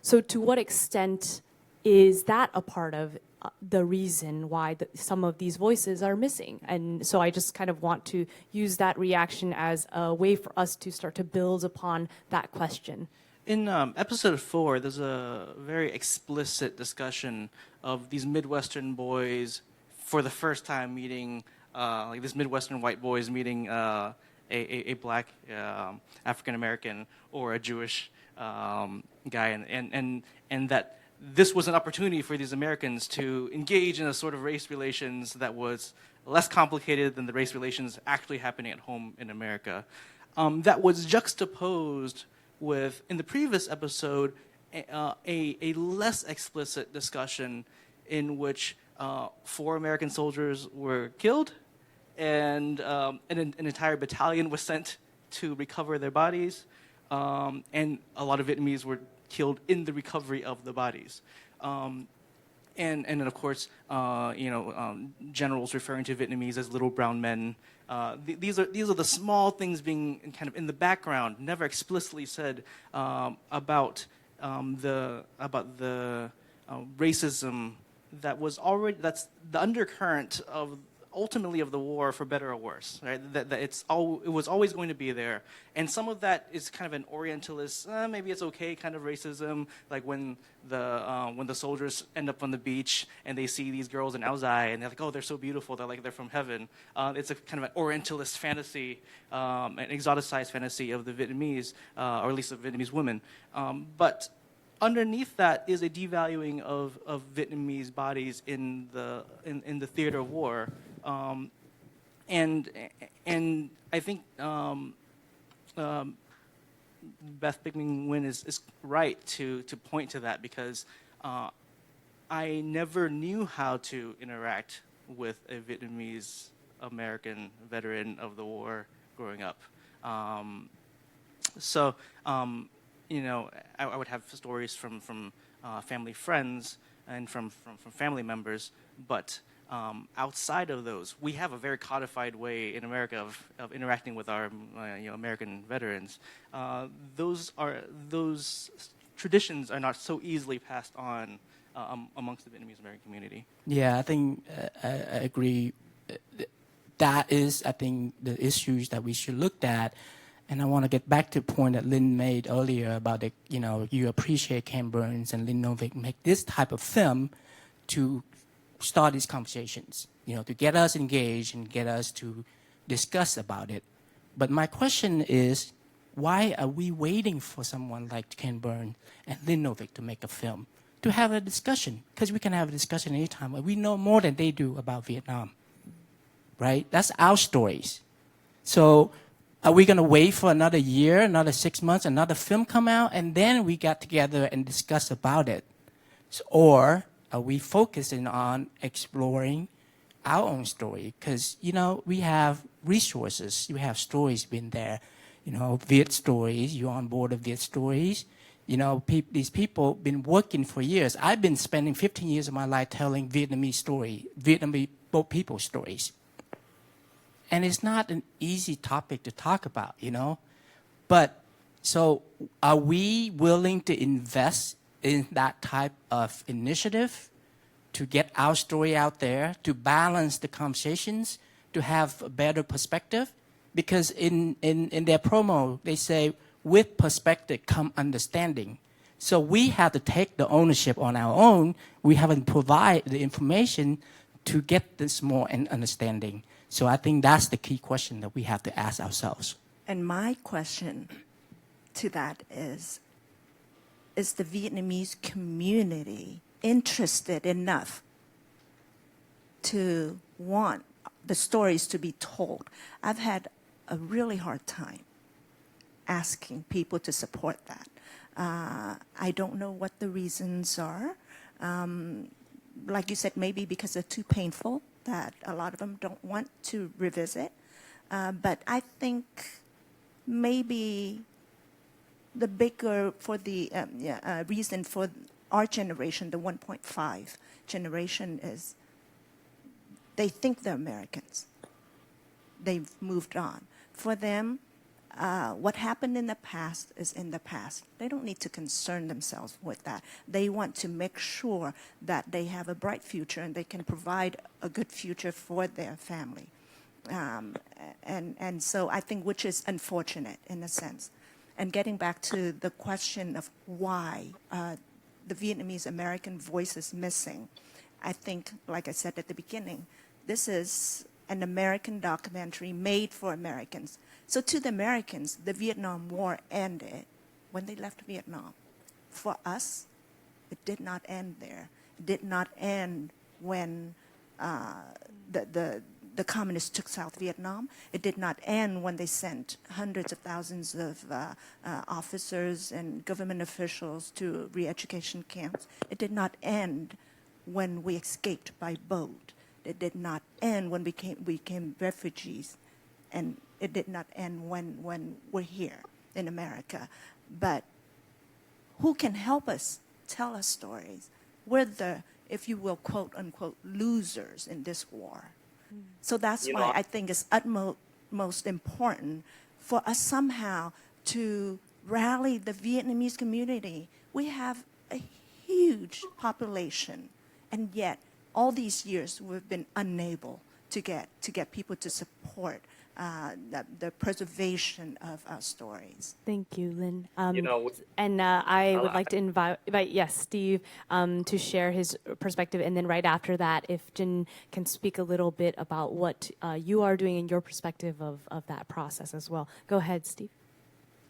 Speaker 1: So to what extent is that a part of the reason why some of these voices are missing? And so I just kind of want to use that reaction as a way for us to start to build upon that question.
Speaker 2: In episode 4, there's a very explicit discussion of these Midwestern boys for the first time meeting, like this Midwestern white boys meeting a black African American or a Jewish guy, and that this was an opportunity for these Americans to engage in a sort of race relations that was less complicated than the race relations actually happening at home in America. That was juxtaposed with, in the previous episode, a less explicit discussion in which 4 American soldiers were killed and an entire battalion was sent to recover their bodies, and a lot of Vietnamese were killed in the recovery of the bodies. And then, of course, generals referring to Vietnamese as little brown men. These are the small things being kind of in the background, never explicitly said about the racism that's the undercurrent of ultimately of the war, for better or worse, right? That it was always going to be there, and some of that is kind of an Orientalist, maybe it's okay kind of racism, like when the soldiers end up on the beach and they see these girls in Aozai and they're like, oh, they're so beautiful, they're from heaven. It's a kind of an Orientalist fantasy, an exoticized fantasy of the Vietnamese, or at least of Vietnamese women, but underneath that is a devaluing of Vietnamese bodies in the theater of war, and I think Beth Bittman-Nguyen is right to point to that, because I never knew how to interact with a Vietnamese American veteran of the war growing up, so. I would have stories from family friends and from family members, but outside of those, we have a very codified way in America of interacting with our American veterans. Those traditions are not so easily passed on amongst the Vietnamese American community.
Speaker 3: Yeah, I think I agree. That is, I think, the issues that we should look at. And I want to get back to the point that Lynn made earlier about the, you appreciate Ken Burns and Lynn Novick make this type of film to start these conversations, to get us engaged and get us to discuss about it. But my question is, why are we waiting for someone like Ken Burns and Lynn Novick to make a film, to have a discussion? Because we can have a discussion anytime. We know more than they do about Vietnam, right? That's our stories. So are we going to wait for another year, another 6 months, another film come out, and then we got together and discuss about it? Or are we focusing on exploring our own story? Because, we have resources. We have stories been there. Viet stories. You're on board of Viet stories. These people been working for years. I've been spending 15 years of my life telling Vietnamese people stories. And it's not an easy topic to talk about, But so are we willing to invest in that type of initiative to get our story out there, to balance the conversations, to have a better perspective? Because in their promo, they say, with perspective come understanding. So we have to take the ownership on our own. We haven't provided the information to get this more understanding. So I think that's the key question that we have to ask ourselves.
Speaker 4: And my question to that is the Vietnamese community interested enough to want the stories to be told? I've had a really hard time asking people to support that. I don't know what the reasons are. Like you said, maybe because they're too painful, that a lot of them don't want to revisit. But I think maybe the bigger for the reason for our generation, the 1.5 generation, is they think they're Americans. They've moved on. For them, what happened in the past is in the past. They don't need to concern themselves with that. They want to make sure that they have a bright future and they can provide a good future for their family. And so I think, which is unfortunate in a sense. And getting back to the question of why the Vietnamese-American voice is missing, I think, like I said at the beginning, this is an American documentary made for Americans. So to the Americans, the Vietnam War ended when they left Vietnam. For us, it did not end there. It did not end when the communists took South Vietnam. It did not end when they sent hundreds of thousands of officers and government officials to re-education camps. It did not end when we escaped by boat. It did not end when we became refugees. And it did not end when we're here in America. But who can help us tell us stories? We're the, if you will, quote unquote, losers in this war. So that's why I think it's utmost important for us somehow to rally the Vietnamese community. We have a huge population, and yet all these years we've been unable to get people to support the preservation of our stories.
Speaker 1: Thank you, Lynn.
Speaker 7: And
Speaker 1: I would like to invite yes, Steve, to share his perspective, and then right after that, if Jin can speak a little bit about what you are doing in your perspective of that process as well. Go ahead, Steve.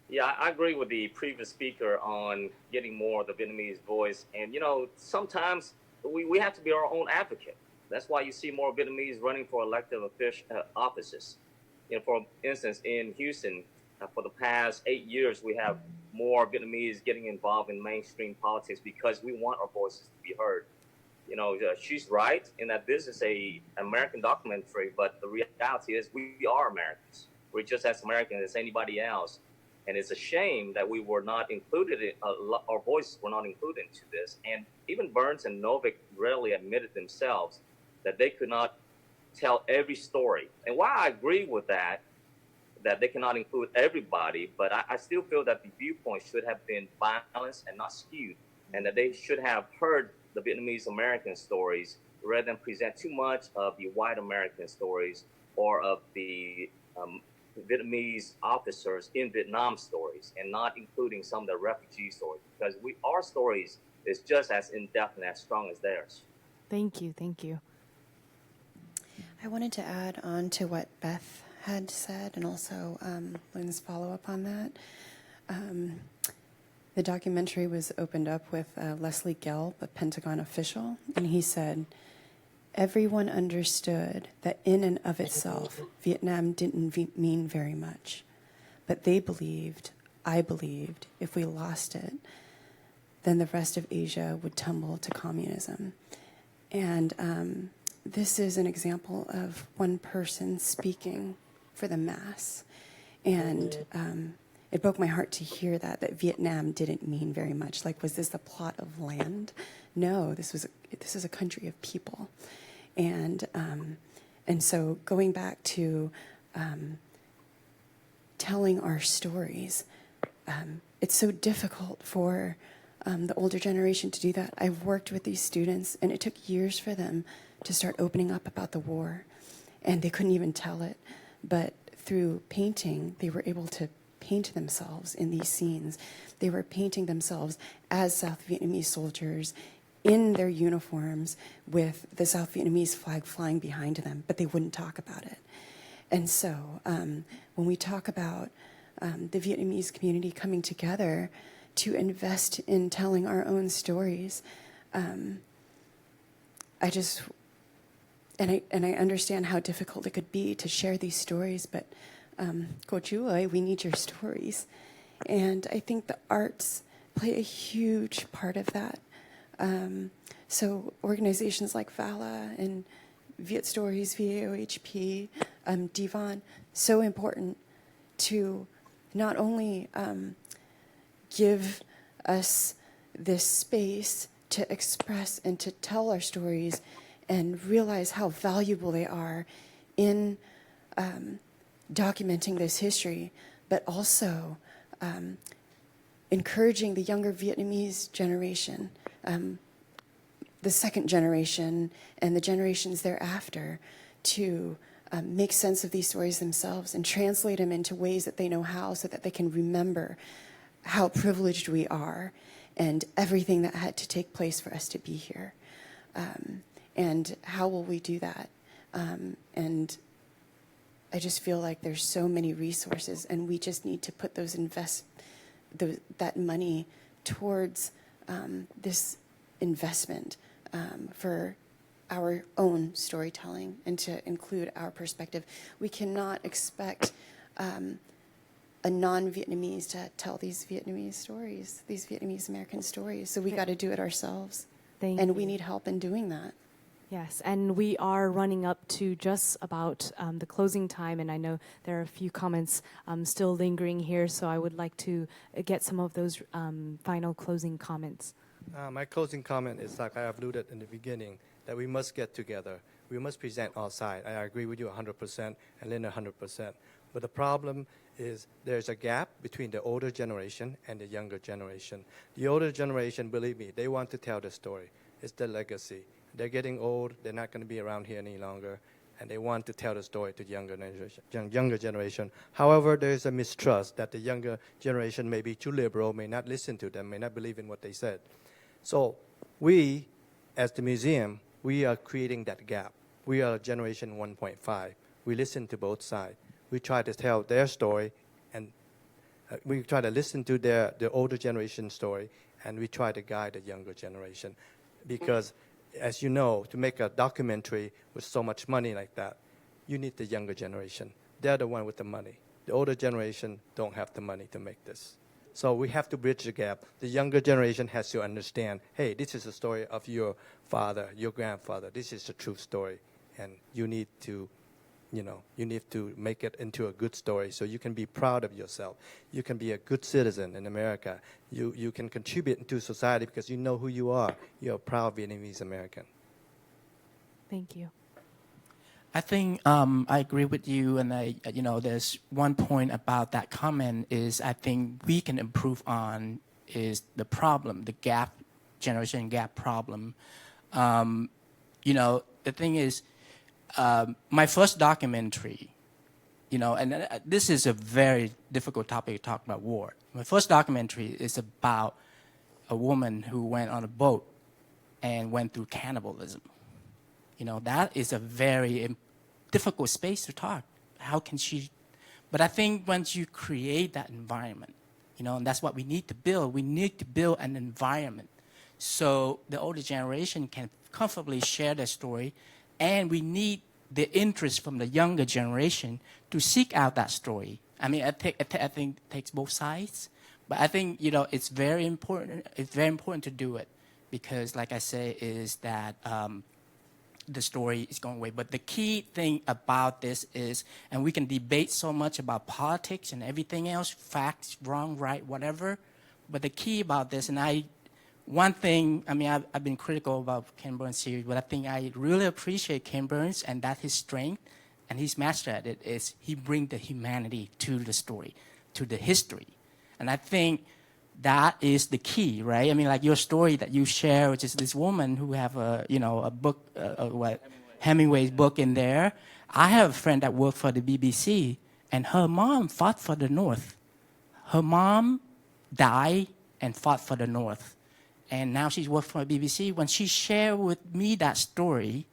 Speaker 7: Yeah, I agree with the previous speaker on getting more of the Vietnamese voice. And, sometimes we have to be our own advocate. That's why you see more Vietnamese running for elected offices. For instance, in Houston, for the past 8 years, we have more Vietnamese getting involved in mainstream politics because we want our voices to be heard. She's right in that this is an American documentary, but the reality is we are Americans. We're just as American as anybody else. And it's a shame that we were not included, our voices were not included into this. And even Burns and Novick readily admitted themselves that they could not tell every story. And while I agree with that they cannot include everybody, but I still feel that the viewpoint should have been balanced and not skewed, and that they should have heard the Vietnamese-American stories rather than present too much of the white American stories or of the Vietnamese officers in Vietnam stories and not including some of the refugee stories, because our stories is just as in-depth and as strong as theirs.
Speaker 1: Thank you, thank you.
Speaker 6: I wanted to add on to what Beth had said and also Lynn's follow-up on that. The documentary was opened up with Leslie Gelb, a Pentagon official, and he said, everyone understood that in and of itself, Vietnam didn't mean very much. But they believed, I believed, if we lost it, then the rest of Asia would tumble to communism. And this is an example of one person speaking for the mass. And it broke my heart to hear that Vietnam didn't mean very much. Like, was this a plot of land? No, this is a country of people. And so going back to telling our stories, it's so difficult for the older generation to do that. I've worked with these students, and it took years for them to start opening up about the war, and they couldn't even tell it. But through painting, they were able to paint themselves in these scenes. They were painting themselves as South Vietnamese soldiers in their uniforms with the South Vietnamese flag flying behind them, but they wouldn't talk about it. And so when we talk about the Vietnamese community coming together to invest in telling our own stories, I understand how difficult it could be to share these stories, but Coach Ulai, we need your stories. And I think the arts play a huge part of that. So organizations like VALA and Viet Stories, VAOHP, Divan, so important to not only give us this space to express and to tell our stories and realize how valuable they are in documenting this history, but also encouraging the younger Vietnamese generation, the second generation and the generations thereafter, to make sense of these stories themselves and translate them into ways that they know how, so that they can remember how privileged we are and everything that had to take place for us to be here. And how will we do that? And I just feel like there's so many resources, and we just need to put that money towards this investment for our own storytelling and to include our perspective. We cannot expect a non-Vietnamese to tell these Vietnamese stories, these Vietnamese-American stories. So we got to do it ourselves. And we need help in doing that.
Speaker 1: Yes, and we are running up to just about the closing time, and I know there are a few comments still lingering here, so I would like to get some of those final closing comments.
Speaker 5: My closing comment is, like I alluded in the beginning, that we must get together. We must present our side. I agree with you 100% and Lynn 100%. But the problem is there's a gap between the older generation and the younger generation. The older generation, believe me, they want to tell the story. It's their legacy. They're getting old. They're not going to be around here any longer. And they want to tell the story to the younger generation. However, there's a mistrust that the younger generation may be too liberal, may not listen to them, may not believe in what they said. So we, as the museum, we are creating that gap. We are generation 1.5. We listen to both sides. We try to tell their story, and we try to listen to the older generation story, and we try to guide the younger generation. Because, as you know, to make a documentary with so much money like that, you need the younger generation. They're the one with the money. The older generation don't have the money to make this. So we have to bridge the gap. The younger generation has to understand, hey, this is the story of your father, your grandfather. This is the true story. And you need to, make it into a good story so you can be proud of yourself. You can be a good citizen in America. You can contribute to society because you know who you are. You're a proud Vietnamese American.
Speaker 1: Thank you.
Speaker 3: I think I agree with you, and there's one point about that comment is I think we can improve on is the problem, the gap, generation gap problem. The thing is, my first documentary, You know, and this is a very difficult topic to talk about war. My first documentary is about a woman who went on a boat and went through cannibalism. You know, that is a very difficult space to talk. How can she? But I think once you create that environment, you know, and that's what we need to build. We need to build an environment so the older generation can comfortably share their story, and we need the interest from the younger generation to seek out that story. I mean, I think it takes both sides, but I think, you know, it's very important. It's very important to do it because, like I say, is that the story is going away. But the key thing about this is, and we can debate so much about politics and everything else, facts, wrong, right, whatever. But the key about this, and one thing, I mean, I've been critical about Ken Burns' series, but I think I really appreciate Ken Burns, and that his strength, and he's master at it, is he brings the humanity to the story, to the history. And I think that is the key, right? I mean, like your story that you share, which is this woman who have a, you know, a book, Hemingway's book in there. I have a friend that worked for the BBC, and her mom fought for the North. Her mom died and fought for the North. And now she's worked for the BBC. When she shared with me that story,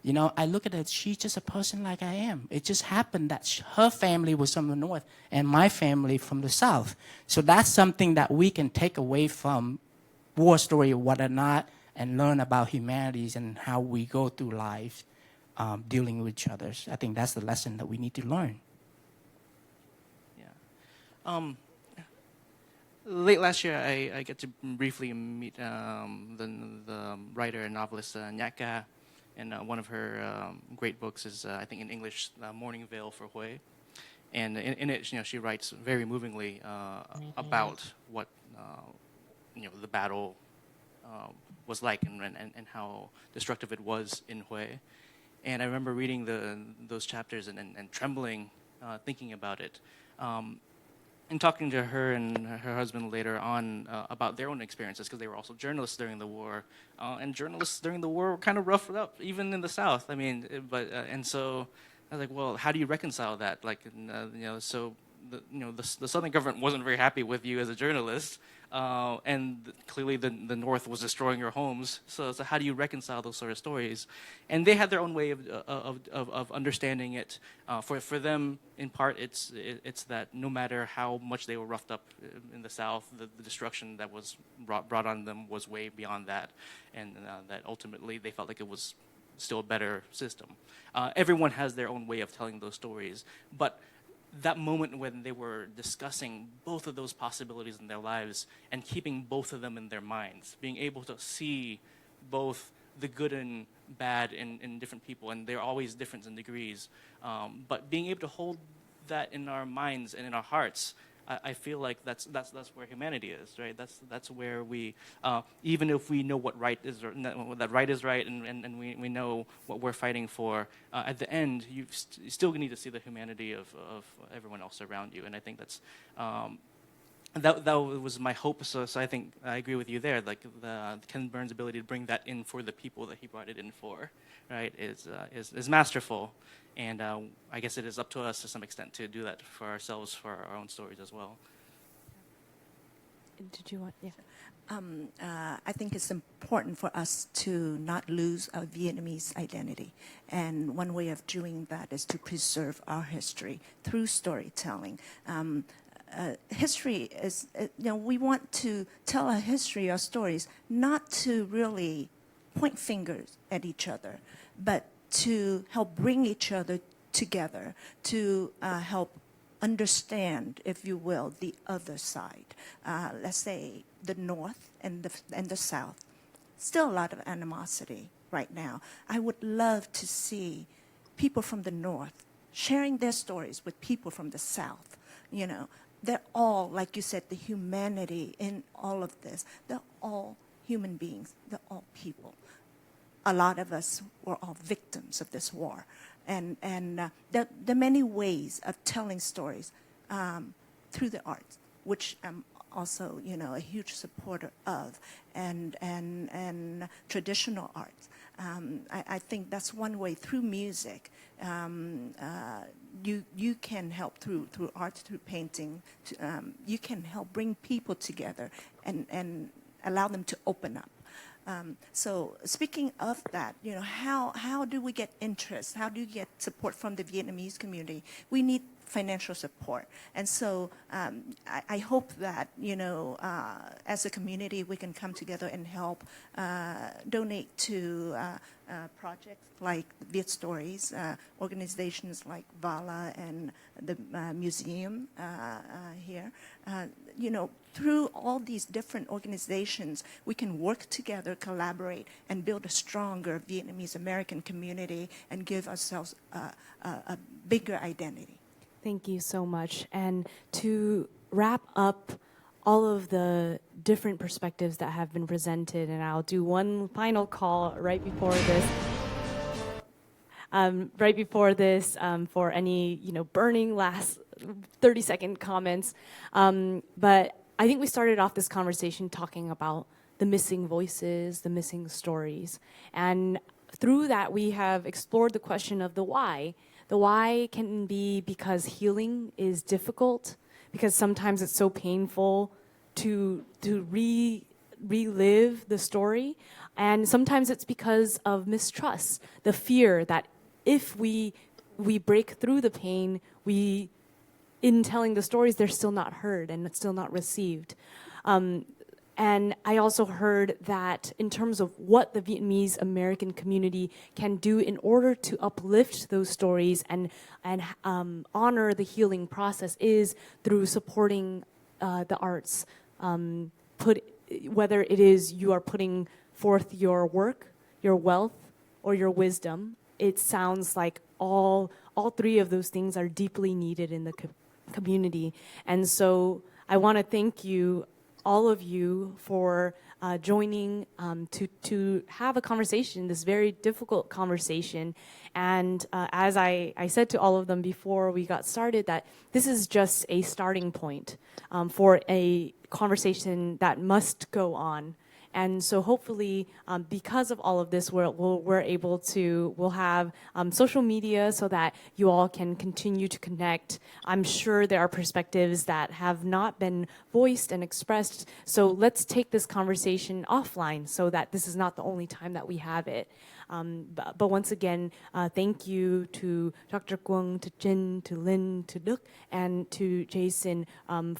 Speaker 3: you know, I look at it, she's just a person like I am. It just happened that her family was from the North and my family from the South. So that's something that we can take away from war story or whatnot and learn about humanities and how we go through life dealing with each other. I think that's the lesson that we need to learn.
Speaker 2: Yeah. Late last year, I get to briefly meet the writer and novelist Nhaka. And one of her great books is, I think in English, Morning Veil for Hui. And in it, you know, she writes very movingly about what, you know, the battle was like and how destructive it was in Hui. And I remember reading those chapters and trembling, thinking about it. And talking to her and her husband later on about their own experiences, because they were also journalists during the war, and journalists during the war were kind of roughed up, even in the South. I mean, and so I was like, well, how do you reconcile that? Like, you know, so the Southern government wasn't very happy with you as a journalist, and clearly the North was destroying your homes. So how do you reconcile those sort of stories? And they had their own way of understanding it. For them, in part, it's that no matter how much they were roughed up in the South, the destruction that was brought on them was way beyond that, and that ultimately they felt like it was still a better system. Everyone has their own way of telling those stories, but that moment when they were discussing both of those possibilities in their lives and keeping both of them in their minds, being able to see both the good and bad in different people, and they're always different in degrees, but being able to hold that in our minds and in our hearts, I feel like that's where humanity is, right? That's where we, even if we know what right is, or that right is right, and we know what we're fighting for, at the end, you still need to see the humanity of everyone else around you, and I think that's that was my hope. So I think I agree with you there. Like Ken Burns' ability to bring that in for the people that he brought it in for, right, is masterful. And I guess it is up to us to some extent to do that for ourselves, for our own stories as well.
Speaker 1: Did you want? Yeah.
Speaker 4: I think it's important for us to not lose our Vietnamese identity. And one way of doing that is to preserve our history through storytelling. History is, we want to tell our history, our stories, not to really point fingers at each other, but to help bring each other together, to help understand, if you will, the other side. Let's say the North and the South. Still a lot of animosity right now. I would love to see people from the North sharing their stories with people from the South. You know, they're all, like you said, the humanity in all of this. They're all human beings. They're all people. A lot of us were all victims of this war. And there are many ways of telling stories through the arts, which I'm also, a huge supporter of, and traditional arts. I think that's one way through music. You can help through art, through painting. You can help bring people together and allow them to open up. So speaking of that, how do we get interest? How do you get support from the Vietnamese community? We need financial support. And so I hope that, as a community, we can come together and help donate to projects like Viet Stories, organizations like VALA and the museum here. Through all these different organizations, we can work together, collaborate, and build a stronger Vietnamese-American community and give ourselves a bigger identity.
Speaker 1: Thank you so much. And to wrap up all of the different perspectives that have been presented, and I'll do one final call right before this, for any burning last 30-second comments. But I think we started off this conversation talking about the missing voices, the missing stories, and through that we have explored the question of the why. The why can be because healing is difficult, because sometimes it's so painful to relive the story, and sometimes it's because of mistrust, the fear that if we break through the pain, in telling the stories, they're still not heard and it's still not received. And I also heard that in terms of what the Vietnamese-American community can do in order to uplift those stories and honor the healing process is through supporting the arts. Whether it is you are putting forth your work, your wealth, or your wisdom, it sounds like all three of those things are deeply needed in the community. And so I want to thank you, all of you, for joining to have a conversation, this very difficult conversation. And as I said to all of them before we got started, that this is just a starting point for a conversation that must go on. And so hopefully, because of all of this, we'll have social media so that you all can continue to connect. I'm sure there are perspectives that have not been voiced and expressed. So let's take this conversation offline so that this is not the only time that we have it. But once again, thank you to Dr. Quang, to Jin, to Lynn, to Duc, and to Jason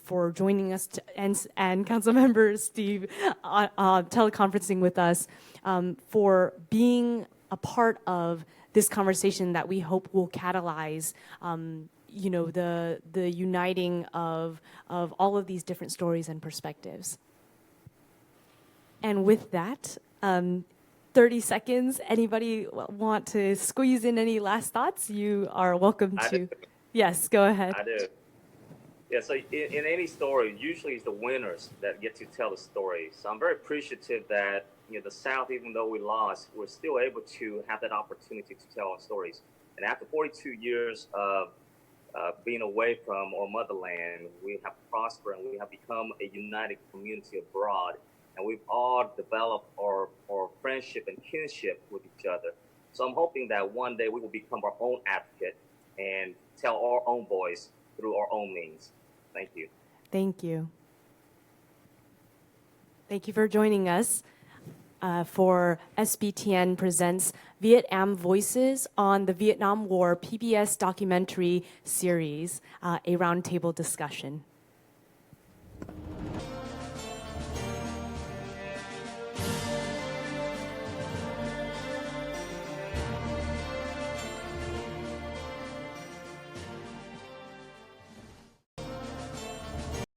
Speaker 1: for joining us, and Council Member Steve teleconferencing with us, for being a part of this conversation that we hope will catalyze the uniting of all of these different stories and perspectives. And with that, 30 seconds. Anybody want to squeeze in any last thoughts? You are welcome to. Yes, go ahead.
Speaker 7: I do. Yeah, so in any story, usually it's the winners that get to tell the story. So I'm very appreciative that the South, even though we lost, we're still able to have that opportunity to tell our stories. And after 42 years of being away from our motherland, we have prospered and we have become a united community abroad. And we've all developed our friendship and kinship with each other. So I'm hoping that one day we will become our own advocate and tell our own voice through our own means. Thank you.
Speaker 1: Thank you. Thank you for joining us for SBTN Presents Vietnam Voices on the Vietnam War PBS documentary series, a roundtable discussion.